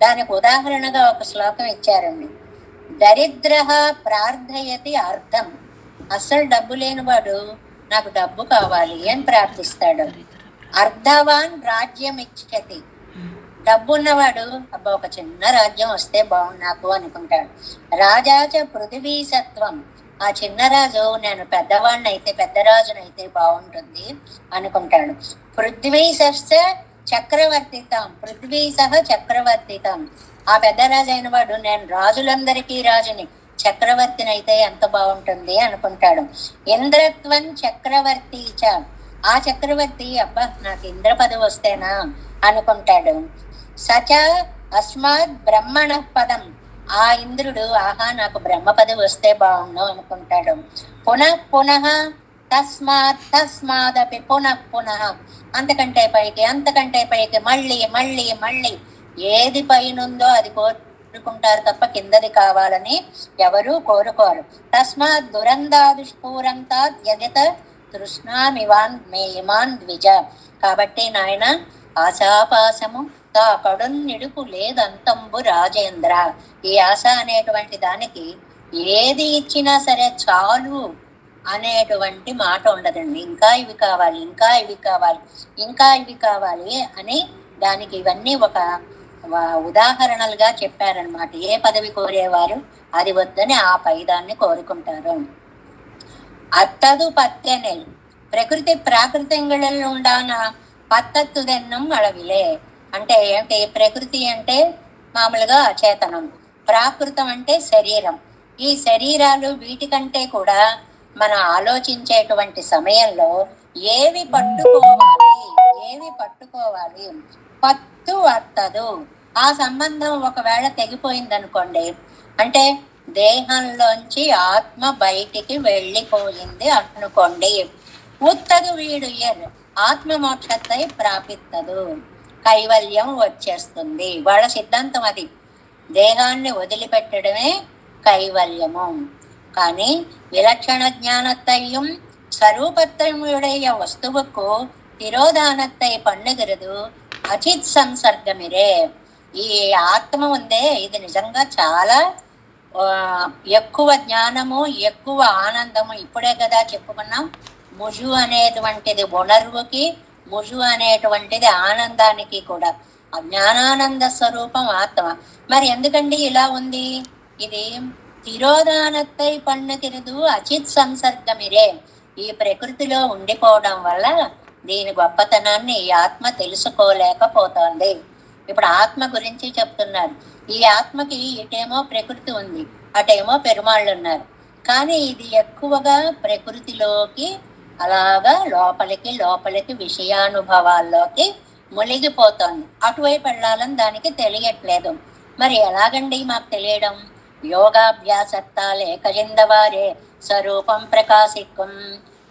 దానికి ఉదాహరణగా ఒక శ్లోకం ఇచ్చారండి. దరిద్ర ప్రార్థయతి అర్థం. అస్సలు డబ్బు లేనివాడు నాకు డబ్బు కావాలి అని ప్రార్థిస్తాడు. అర్ధవాన్ రాజ్యం ఇచ్చతి. డబ్బు ఉన్నవాడు అబ్బా ఒక చిన్న రాజ్యం వస్తే బాగుండు నాకు అనుకుంటాడు. రాజాచ పృథివీ సత్వం. ఆ చిన్న రాజు నేను పెద్దవాడినైతే పెద్ద రాజునైతే బాగుంటుంది అనుకుంటాడు. పృథ్వీ సహ చక్రవర్తితం. పృథ్వీ సహ చక్రవర్తితం. ఆ పెద్ద రాజు అయిన వాడు నేను రాజులందరికీ రాజుని, చక్రవర్తిని అయితే ఎంత బాగుంటుంది అనుకుంటాడు. ఇంద్రత్వం చక్రవర్తి చ. ఆ చక్రవర్తి అబ్బా నాకు ఇంద్ర పదవి వస్తేనా అనుకుంటాడు. సచ అస్మాత్ బ్రహ్మణ పదం. ఆ ఇంద్రుడు ఆహా నాకు బ్రహ్మపది వస్తే బాగుండు అనుకుంటాడు. పునః పునః తస్మాదపి పునః పునః, అంతకంటే పైకి అంతకంటే పైకి, మళ్ళీ మళ్ళీ మళ్ళీ ఏది పైనుందో అది కోరుకుంటారు తప్ప కిందది కావాలని ఎవరూ కోరుకోరు. తస్మాత్ దురందాదుష్పూరంతాత్ యజత తృష్ణామివాన్ మే ఇమాన్ ద్విజ. కాబట్టి నాయన ఆశాపాశము తా కడున్నిడుపు లేదంతంబు రాజేంద్ర. ఈ ఆశ అనేటువంటి దానికి ఏది ఇచ్చినా సరే చాలు అనేటువంటి మాట ఉండదండి. ఇంకా ఇవి కావాలి, ఇంకా ఇవి కావాలి, ఇంకా ఇవి కావాలి అని దానికి ఇవన్నీ ఒక ఉదాహరణలుగా చెప్పారనమాట. ఏ పదవి కోరేవారు అది వద్దని ఆ పైదాన్ని కోరుకుంటారు. అత్తదు పత్తెనెల్ ప్రకృతి ప్రాకృతంలో ఉండాన పత్తత్తుదెన్నం అడవిలే. అంటే ఏంటి? ప్రకృతి అంటే మామూలుగా అచేతనం, ప్రాకృతం అంటే శరీరం. ఈ శరీరాలు వీటికంటే కూడా మనం ఆలోచించేటువంటి సమయంలో ఏవి పట్టుకోవాలి, ఏవి పట్టుకోవాలి, పత్తు అత్తదు. ఆ సంబంధం ఒకవేళ తెగిపోయిందనుకోండి, అంటే దేహంలోంచి ఆత్మ బయటికి వెళ్ళిపోయింది అనుకోండి, ఉత్తదు వీడు ఆత్మ మోక్షத்தை ప్రాపిత్తదు, కైవల్యం వచ్చేస్తుంది. వాళ్ళ సిద్ధాంతం అది. దేహాన్ని వదిలిపెట్టడమే కైవల్యము. కానీ విలక్షణ జ్ఞానத்தையும் స్వరూపత్రముடைய వస్తువుకు తిరోధానத்தை பண்ணுகிறது అచిత్ సంసర్గమిరే. ఈ ఆత్మ ఉందే, ఇది నిజంగా చాలా ఎక్కువ జ్ఞానము, ఎక్కువ ఆనందము. ఇప్పుడే కదా చెప్పుకున్నాం, ముజు అనేటువంటిది ఉణర్వుకి, ముజు అనేటువంటిది ఆనందానికి కూడా. జ్ఞానానంద స్వరూపం ఆత్మ. మరి ఎందుకండి ఇలా ఉంది? ఇది తిరోధానத்தை பண்ணுகிறது అచిత్ సంసర్గమిరే. ఈ ప్రకృతిలో ఉండిపోవడం వల్ల దీని గొప్పతనాన్ని ఈ ఆత్మ తెలుసుకోలేకపోతోంది. ఇప్పుడు ఆత్మ గురించి చెప్తున్నారు. ఈ ఆత్మకి ఇటేమో ప్రకృతి ఉంది, అటేమో పెరుమాళ్ళు ఉన్నారు. కానీ ఇది ఎక్కువగా ప్రకృతిలోకి అలాగా లోపలికి లోపలికి విషయానుభవాల్లోకి మునిగిపోతోంది. అటువైపు వెళ్ళాలని దానికి తెలియట్లేదు. మరి ఎలాగండి మాకు తెలియడం? యోగాభ్యాసత్తాలే కజిందవారే స్వరూపం ప్రకాశిక్కం.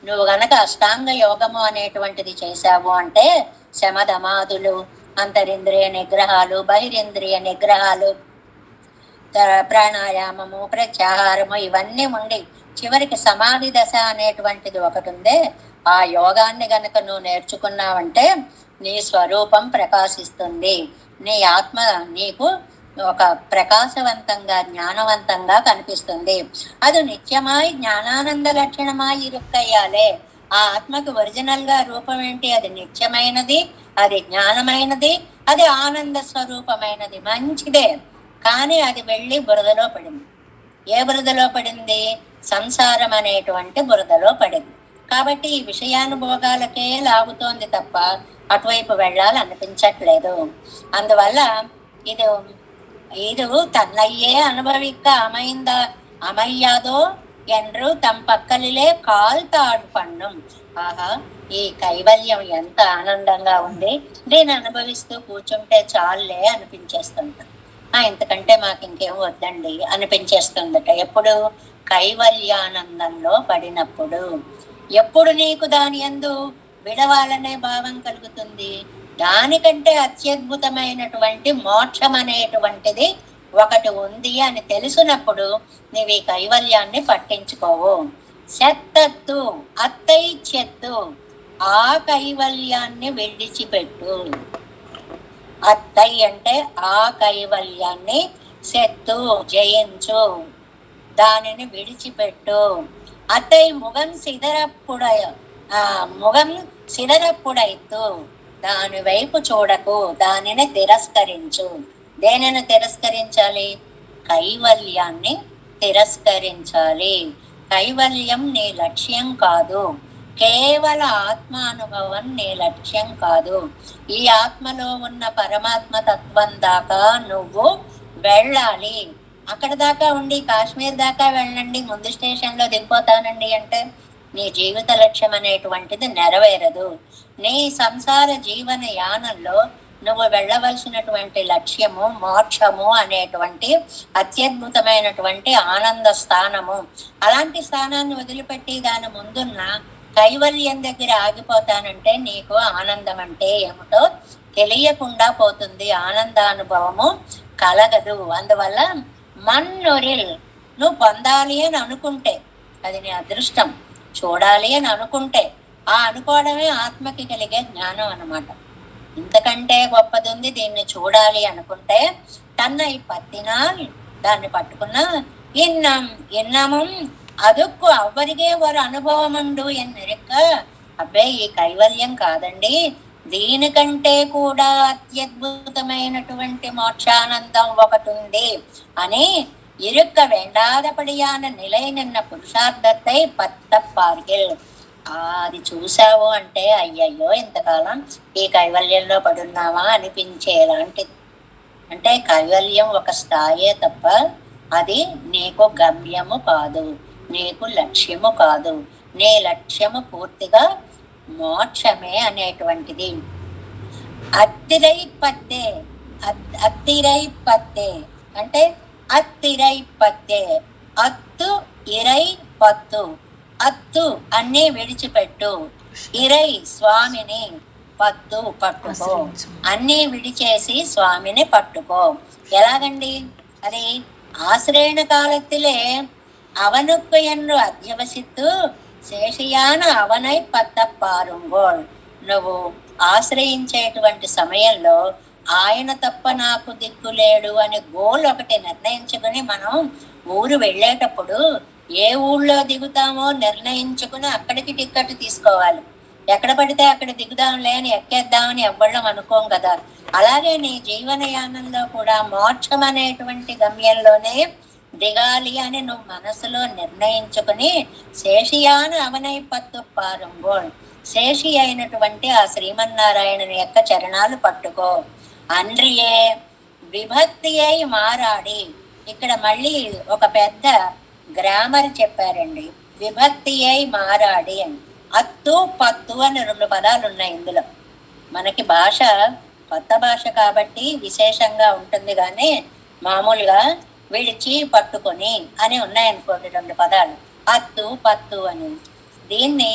నువ్వు గనక అష్టాంగ యోగము అనేటువంటిది చేశావు అంటే శమధమాదులు, అంతరింద్రియ నిగ్రహాలు, బహిరింద్రియ నిగ్రహాలు, ప్రాణాయామము, ప్రత్యాహారము ఇవన్నీ ఉండి చివరికి సమాధి దశ అనేటువంటిది ఒకటి ఉందే, ఆ యోగాన్ని గనక నువ్వు నేర్చుకున్నావంటే నీ స్వరూపం ప్రకాశిస్తుంది. నీ ఆత్మ నీకు ఒక ప్రకాశవంతంగా జ్ఞానవంతంగా కనిపిస్తుంది. అది నిత్యమాయి జ్ఞానానంద లక్షణమాయి ఇరుక్కయ్యాలే. ఆ ఆత్మకు ఒరిజినల్ గా రూపం ఏంటి? అది నిత్యమైనది, అది జ్ఞానమైనది, అది ఆనంద స్వరూపమైనది. మంచిదే. కానీ అది వెళ్ళి బురదలో పడింది. ఏ బురదలో పడింది? సంసారం అనేటువంటి బురదలో పడింది. కాబట్టి ఈ విషయానుభోగాలకే లాగుతోంది తప్ప అటువైపు వెళ్ళాలనిపించట్లేదు. అందువల్ల ఇది తన్నయ్యే అనుభవిక్క அமையாதோ என்று తమ్ పక్కలిలే కాల్తాడు పన్నం. ఆహా, ఈ కైవల్యం ఎంత ఆనందంగా ఉంది, దీన్ని అనుభవిస్తూ కూర్చుంటే చాలే అనిపించేస్తుంది. ఇంతకంటే మాకు ఇంకేం వద్దండి అనిపించేస్తుందట. ఎప్పుడు? కైవల్యానందంలో పడినప్పుడు. ఎప్పుడు నీకు దాని యందు విడవాలనే భావం కలుగుతుంది? దానికంటే అత్యద్భుతమైనటువంటి మోక్షం అనేటువంటిది ఒకటి ఉంది అని తెలిసినప్పుడు నీవు ఈ కైవల్యాన్ని పట్టించుకోవు. సెత్తత్తు అత్తై చెత్తు, ఆ కైవల్యాన్ని విడిచిపెట్టు. అత్తై అంటే ఆ కైవల్యాన్ని, సెత్తు జయించు, దానిని విడిచిపెట్టు. అత్తై ముఖం సిదరప్పుడైతు, దాని వైపు చూడకు, దానిని తిరస్కరించు. దేనిని తిరస్కరించాలి? కైవల్యాన్ని తిరస్కరించాలి. కైవల్యం నీ లక్ష్యం కాదు, కేవల ఆత్మానుభవం నీ లక్ష్యం కాదు. ఈ ఆత్మలో ఉన్న పరమాత్మ తత్వం దాకా నువ్వు వెళ్ళాలి. అక్కడ దాకా ఉండి కాశ్మీర్ దాకా వెళ్ళండి, ముందు స్టేషన్లో దిగిపోతానండి అంటే నీ జీవిత లక్ష్యం అనేటువంటిది నెరవేరదు. నీ సంసార జీవన యానంలో నువ్వు వెళ్ళవలసినటువంటి లక్ష్యము మోక్షము అనేటువంటి అత్యద్భుతమైనటువంటి ఆనంద స్థానము. అలాంటి స్థానాన్ని వదిలిపెట్టి దాని ముందున్న కైవల్యం దగ్గర ఆగిపోతానంటే నీకు ఆనందం అంటే ఏమిటో తెలియకుండా పోతుంది, ఆనందానుభవము కలగదు. అందువల్ల మన్నొరిల్, నువ్వు పొందాలి అని అనుకుంటే అది నీ అదృష్టం, చూడాలి అని అనుకుంటే ఆ అనుకోవడమే ఆత్మకి కలిగే జ్ఞానం అన్నమాట. ఇంతకంటే గొప్పది ఉంది. దీన్ని చూడాలి అనుకుంటే తన్నై పత్తినాల్, దాన్ని పట్టుకున్నా ఇన్నముం అదుక్కు అవ్వరిగే వారు అనుభవముండు ఎన్నెరక్క. అబ్బే ఈ కైవల్యం కాదండి, దీనికంటే కూడా అత్యద్భుతమైనటువంటి మోక్షానందం ఒకటి ఉంది అని ఇరుక్క వెండాదపడియాన నిలయ నిన్న పురుషార్థத்தை పత్తప్పార్గిల్. అది చూసావు అంటే అయ్యయ్యో ఇంతకాలం ఈ కైవల్యంలో పడున్నావా అనిపించేలాంటిది. అంటే కైవల్యం ఒక స్థాయే తప్ప అది నీకు గమ్యము కాదు, నీకు లక్ష్యము కాదు. నీ లక్ష్యము పూర్తిగా మోక్షమే అనేటువంటిది. అత్తిరైపత్తే, అత్తిరైపత్తే అంటే అత్తిరైపత్తే, అత్తు ఇరై పత్తు. అత్తు అన్నీ విడిచిపెట్టు, ఇరై స్వామిని, పత్తు పట్టుకో. అన్నీ విడిచేసి స్వామిని పట్టుకో. ఎలాగండి అది? ఆశ్రయణ కాలத்திலே அவனுக்கு என்று అధ్యవసిత్తు శేషయాన అవనై పత్తప్పారుంగోల్. నువ్వు ఆశ్రయించేటువంటి సమయంలో ఆయన తప్ప నాకు దిక్కులేడు అనే గోల్ ఒకటి నిర్ణయించుకుని మనం ఊరు వెళ్ళేటప్పుడు ఏ ఊళ్ళో దిగుతామో నిర్ణయించుకుని అక్కడికి టిక్కెట్ తీసుకోవాలి. ఎక్కడ పడితే అక్కడ దిగుదాంలే అని ఎక్కేద్దామని ఎవ్వళ్ళం అనుకోం కదా. అలాగే నీ జీవనయానంలో కూడా మోక్షం అనేటువంటి గమ్యంలోనే దిగాలి అని నువ్వు మనసులో నిర్ణయించుకుని శేషియాన అవనై పత్తు పారుంగోల్, శేషి అయినటువంటి ఆ శ్రీమన్నారాయణుని యొక్క చరణాలు పట్టుకో. అండ్రియే విభక్తి అయి మారాడి. ఇక్కడ మళ్ళీ ఒక పెద్ద గ్రామర్ చెప్పారండి. విభక్తి అయి మారాడి అని. అత్తు పత్తు అని 2 పదాలు ఉన్నాయి ఇందులో. మనకి భాష కొత్త భాష కాబట్టి విశేషంగా ఉంటుంది, కానీ మామూలుగా విడిచి పట్టుకొని అని ఉన్నాయనుకోండి 2 పదాలు, అత్తు పత్తు అని. దీన్ని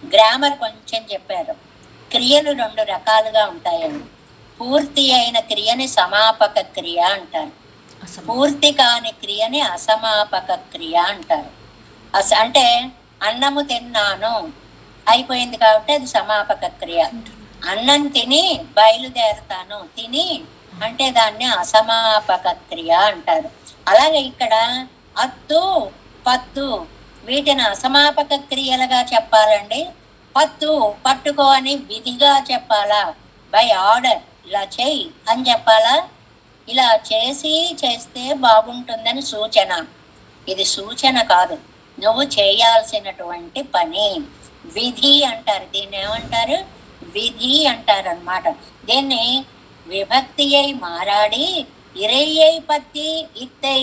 గ్రామర్ కొంచెం చెప్పారు. క్రియలు 2 రకాలుగా ఉంటాయండి. పూర్తి అయిన క్రియని సమాపక క్రియ అంటారు, పూర్తి కాని క్రియని అసమాపక క్రియ అంటారు. అంటే అన్నము తిన్నాను అయిపోయింది కాబట్టి అది సమాపక క్రియ. అన్నం తిని బయలుదేరుతాను, తిని అంటే దాన్ని అసమాపక క్రియ అంటారు. అలాగే ఇక్కడ అత్తు పత్తు వీటిని అసమాపక క్రియలుగా చెప్పాలండి. పత్తు పట్టుకో అని విధిగా చెప్పాలా? బై ఆర్డర్ ఇలా చేయి అని చెప్పాలా? ఇలా చేస్తే బాగుంటుందని సూచన. ఇది సూచన కాదు, నువ్వు చేయాల్సినటువంటి పని. విధి అంటారు, దీన్ని ఏమంటారు? విధి అంటారు అన్నమాట. దీన్ని విభక్తి అయి మారాడి ఇరయ్యై పత్తి ఇత్తై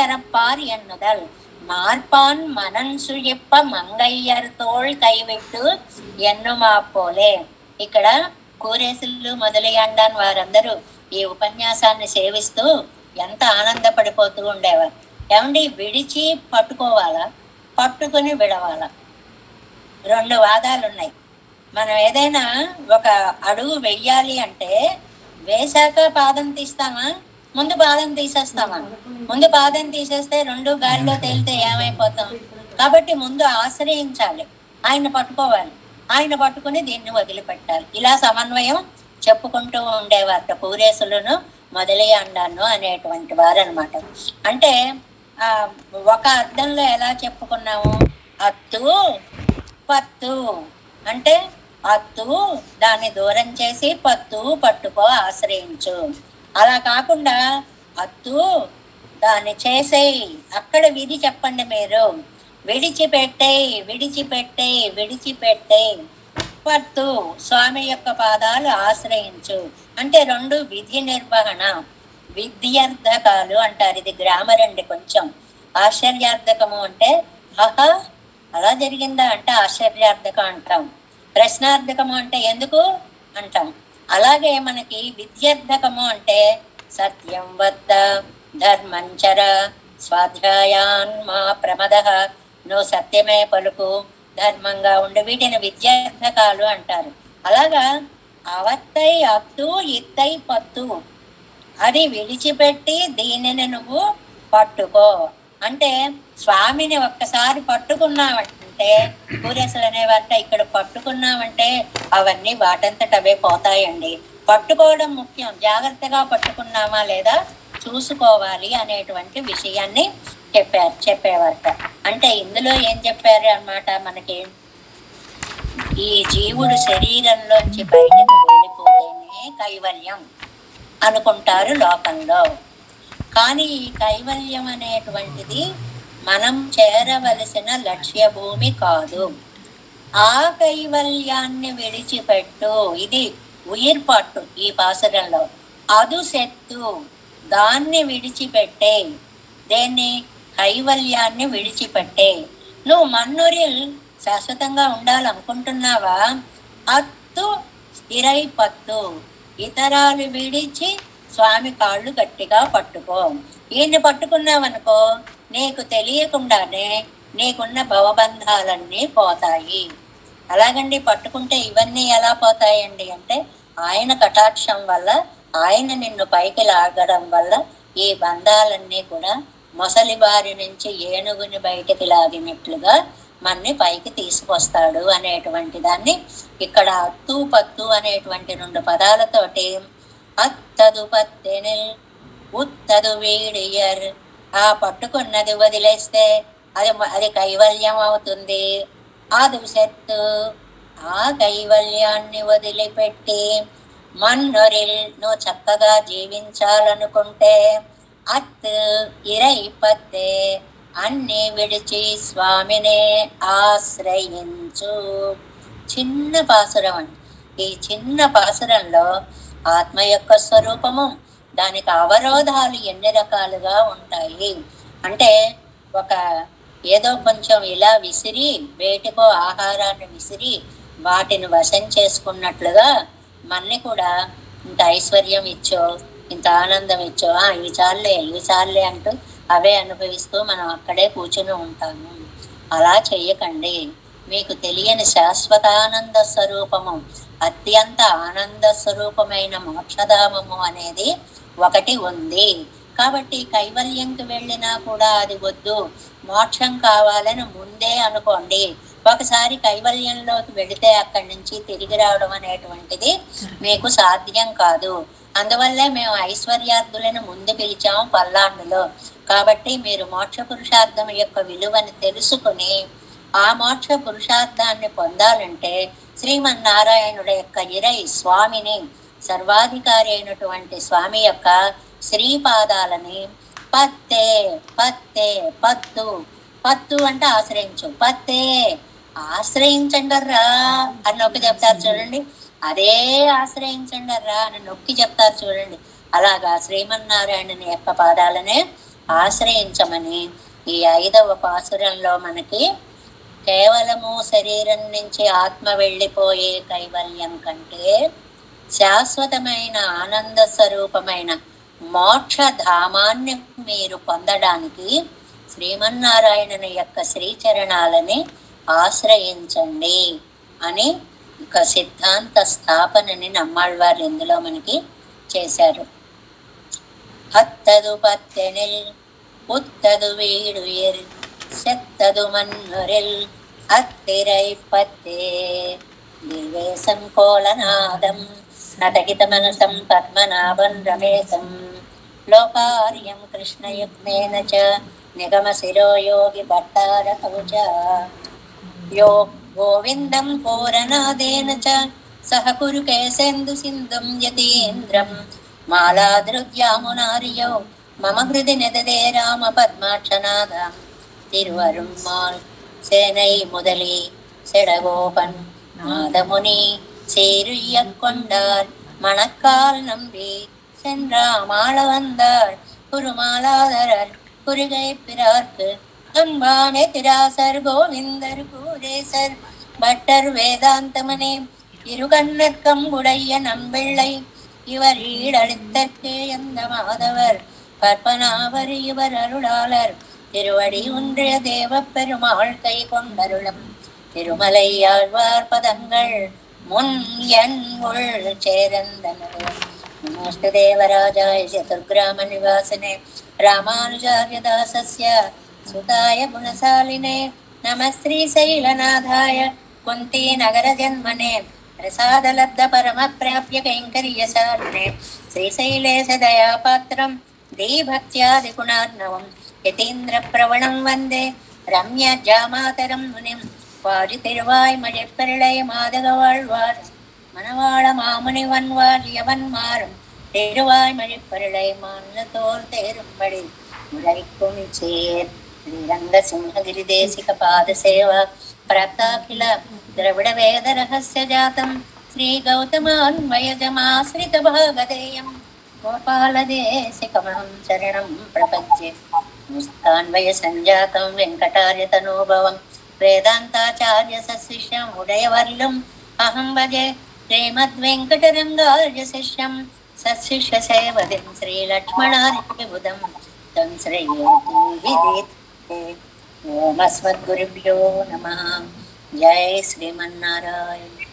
అరప్పార్ ఎన్నుదల్ మార్పాన్ మనన్సు చెప్ప మంగయ్యర్ తోళ్ కైవిట్టు ఎన్నుమా పోలే. ఇక్కడ కూరేసులు మొదలయ్యండాన్ వారందరూ ఈ ఉపన్యాసాన్ని సేవిస్తూ ఎంత ఆనందపడిపోతూ ఉండేవారు. ఏమండి, విడిచి పట్టుకోవాలా, పట్టుకుని విడవాలా? 2 వాదాలు ఉన్నాయి. మనం ఏదైనా ఒక అడుగు వెయ్యాలి అంటే వేశాక పాదం తీస్తామా, ముందు పాదం తీసేస్తామా? ముందు పాదం తీసేస్తే 2 గాలిలో తేలితే ఏమైపోతాం? కాబట్టి ముందు ఆశ్రయించాలి, ఆయన పట్టుకోవాలి, ఆయన పట్టుకుని దీన్ని వదిలిపెట్టాలి. ఇలా సమన్వయం చెప్పుకుంటూ ఉండేవారట పూరేసులను మొదలయ్యండాను అనేటువంటి వారు అనమాట. అంటే ఒక అర్థంలో ఎలా చెప్పుకున్నాము? అత్తు పత్తు అంటే అత్తు దాన్ని దూరం చేసి పత్తు పట్టుకో, ఆశ్రయించు. అలా కాకుండా అత్తు దాన్ని చేసేయి, అక్కడ విధి చెప్పండి మీరు. విడిచిపెట్టేయి విడిచిపెట్టేయి విడిచిపెట్టేయి, పత్తు స్వామి యొక్క పాదాలు ఆశ్రయించు. అంటే 2 విధి నిర్వహణ, విద్యార్థకాలు అంటారు. ఇది గ్రామర్ అండి. కొంచెం ఆశ్చర్యార్థకము అంటే ఆహా అలా జరిగిందా అంటే ఆశ్చర్యార్థకం అంటాం. ప్రశ్నార్థకము అంటే ఎందుకు అంటాం. అలాగే మనకి విద్యార్థకము అంటే సత్యం వద్ద ధర్మంచర స్వాధ్యాయాన్ మా ప్రమద, నువ్వు సత్యమే పలుకు, ధర్మంగా ఉండి, వీటిని విద్యార్థకాలు అంటారు. అలాగా అవత్తై అత్తు ఇత్తై పత్తు, అది విడిచిపెట్టి దీనిని నువ్వు పట్టుకో అంటే స్వామిని ఒక్కసారి పట్టుకున్నావంటే, పూరేసలు అనేవారంటే ఇక్కడ పట్టుకున్నామంటే అవన్నీ వాటంతట అవే పోతాయండి. పట్టుకోవడం ముఖ్యం, జాగ్రత్తగా పట్టుకున్నామా లేదా చూసుకోవాలి అనేటువంటి విషయాన్ని చెప్పేవారట. అంటే ఇందులో ఏం చెప్పారు అన్నమాట, మనకి ఈ జీవుడు శరీరంలోంచి బయటకు వెళ్ళిపోతేనే కైవల్యం అనుకుంటారు లోకంలో. కానీ ఈ కైవల్యం అనేటువంటిది మనం చేరవలసిన లక్ష్య భూమి కాదు. ఆ కైవల్యాన్ని విడిచిపెట్టు, ఇది ఉయిర్పాటు ఈ పాసురంలో. అదు సెత్తు, దాన్ని విడిచిపెట్టే, దేన్ని, కైవల్యాన్ని విడిచిపెట్టే. నువ్వు మన్నురిల్ శాశ్వతంగా ఉండాలనుకుంటున్నావా, అత్తు స్థిరై పత్తు, ఇతరాలు విడిచి స్వామి కాళ్ళు గట్టిగా పట్టుకో. ఈయన్ని పట్టుకున్నావనుకో నీకు తెలియకుండానే నీకున్న భవబంధాలన్నీ పోతాయి. అలాగండి, పట్టుకుంటే ఇవన్నీ ఎలా పోతాయండి అంటే ఆయన కటాక్షం వల్ల, ఆయన నిన్ను పైకి లాగడం వల్ల ఈ బంధాలన్నీ కూడా మొసలి బారి నుంచి ఏనుగుని బయటికి లాగినట్లుగా మన్ని పైకి తీసుకొస్తాడు అనేటువంటి దాన్ని ఇక్కడ అత్తు పత్తు అనేటువంటి 2 పదాలతోటి, అత్తదు పత్తెనిల్ ఉత్తదు వీడియర్, ఆ పట్టుకున్నది వదిలేస్తే అది కైవల్యం అవుతుంది. అదు సెత్తు, ఆ కైవల్యాన్ని వదిలిపెట్టి మన్నొరిల్, నువ్వు చక్కగా జీవించాలనుకుంటే, అత్ ఇరై పత్తే, అన్ని విడిచి స్వామినే ఆశ్రయించు. చిన్న పాసురం అండి. ఈ చిన్న పాసురంలో ఆత్మ యొక్క స్వరూపము, దానికి అవరోధాలు ఎన్ని రకాలుగా ఉంటాయి అంటే, ఒక ఏదో కొంచెం ఇలా విసిరి వేటికో ఆహారాన్ని విసిరి వాటిని వశం చేసుకున్నట్లుగా మన్ని కూడా ఇంత ఐశ్వర్యం ఇచ్చో, ఇంత ఆనందం ఇచ్చో, ఇవి చాలే అంటూ అవే అనుభవిస్తూ మనం అక్కడే కూర్చుని ఉంటాము. అలా చెయ్యకండి. మీకు తెలియని శాశ్వతానంద స్వరూపము, అత్యంత ఆనంద స్వరూపమైన మోక్షధామము అనేది ఒకటి ఉంది. కాబట్టి కైవల్యంకి వెళ్ళినా కూడా అది వద్దు, మోక్షం కావాలని ముందే అనుకోండి. ఒకసారి కైవల్యంలోకి వెళితే అక్కడి నుంచి తిరిగి రావడం అనేటువంటిది మీకు సాధ్యం కాదు. అందువల్లే మేము ఐశ్వర్యార్థులను ముందు పిలిచాము పల్లాండులో. కాబట్టి మీరు మోక్ష పురుషార్థం యొక్క విలువని తెలుసుకుని ఆ మోక్ష పురుషార్థాన్ని పొందాలంటే శ్రీమన్నారాయణుడి యొక్క ఇరై స్వామిని, సర్వాధికారి అయినటువంటి స్వామి యొక్క శ్రీపాదాలని పత్తే పత్తే పత్తు, పత్తు అంటే ఆశ్రయించు, పత్తే ఆశ్రయించండర్రా అని నొక్కి చెప్తారు చూడండి. అదే ఆశ్రయించండర్రా అని నొక్కి చెప్తారు చూడండి. అలాగా శ్రీమన్నారాయణుని యొక్క పాదాలనే ఆశ్రయించమని ఈ 5వ పాసురంలో మనకి కేవలము శరీరం నుంచి ఆత్మ వెళ్ళిపోయే కైవల్యం కంటే శాశ్వతమైన ఆనంద స్వరూపమైన మోక్షధామాన్ని మీరు పొందడానికి శ్రీమన్నారాయణుని యొక్క శ్రీచరణాలని ఆశ్రయించండి అని ఒక సిద్ధాంత స్థాపనని నమ్మాళ్వారు ఇందులో మనకి చేశారు. అత్తదు పత్తెనిల్ ఉత్తదు వీడుయిర్ సెత్తదు మన్నురిల్ అత్తిరై పత్తే దివేశం కోలనాదం నతకిత మనసం పద్మనాభం రమేశం లోకార్యం కృష్ణయుగ్మేన చ నిగమ శిరో యోగి భట్టారకౌ చ యో గోవిందం పూరనాదేన చ సహ కురు కేశేందు సింధుం యతీంద్రం మాలాదృగ్యామునార్యో మమ హృది నెదదే రామ పద్మాక్షనాథం తిరువరుమ్మాల్ சேனை முதலி செடகோபன் நாதமுனி சேருய்ய கொண்டார் மணக்கால் நம்பி சென்றாமாள வந்தார் குருமாலாதரர் குருகை பிறார்க்கு அன்பானே திராசர் கோவிந்தர் கூரேசர் பட்டர் வேதாந்தமனே இருகண்ணற்கம் உடைய நம்பிள்ளை இவர் ஈடழித்தற்கே எந்த மாதவர் பற்பனாவர் இவர் அருளாளர் திருவடி ஒன்றிய தேவ பெருமாள் கை கொண்டருளும் திருமலை ஆழ்வார் பதங்கள் முன் என் உள் சேரந்தனவே. நமஸ்து தேவராஜாய சதுர்கிராம நிவாசினே ராமானுஜார்ய தாசஸ்ய சுதாய குணசாலினே நமஸ்ரீ சைலநாதாய कुंती नगर जन्मने प्रसाद लब्ध परम प्राप्य कैंकर्यशालिने श्रीशैलेश दया पात्रं दीभक्त्यादि गुणार्णवं यतीन्द्र प्रवणं वन्दे रम्य जामातरं मुनिं वाजि तिरुवाय मजेप्परळै मादगवाழ்வார் மணவாள மாமுனி வன்வாழியவன் மாறும் திருவாய் மழிப்பருளை மாநிலத்தோர் தேரும்படி முளைக்கும் சேர் ஸ்ரீரங்க சிம்ஹகிரி தேசிக பாத சேவா प्राप्ताखिल द्रविड वेद रहस्य जातं श्री गौतमान्वयजमाश्रित भागधेयं गोपालदेशिकमहं शरणं प्रपद्ये मुस्तान्वय संजातं वेंकटार्य तनोभवं वेदान्ताचार्य सशिष्यं उदयवर्लं अहं भजे श्रीमद्वेंकटरंगार्य शिष्यं सशिष्य सेवदिं श्रीलक्ष्मणार्यविबुधं तं श्रेयोतिविदिते। ओम अस्मद्गुरुभ्यो नमः। जय श्रीमन्नारायण।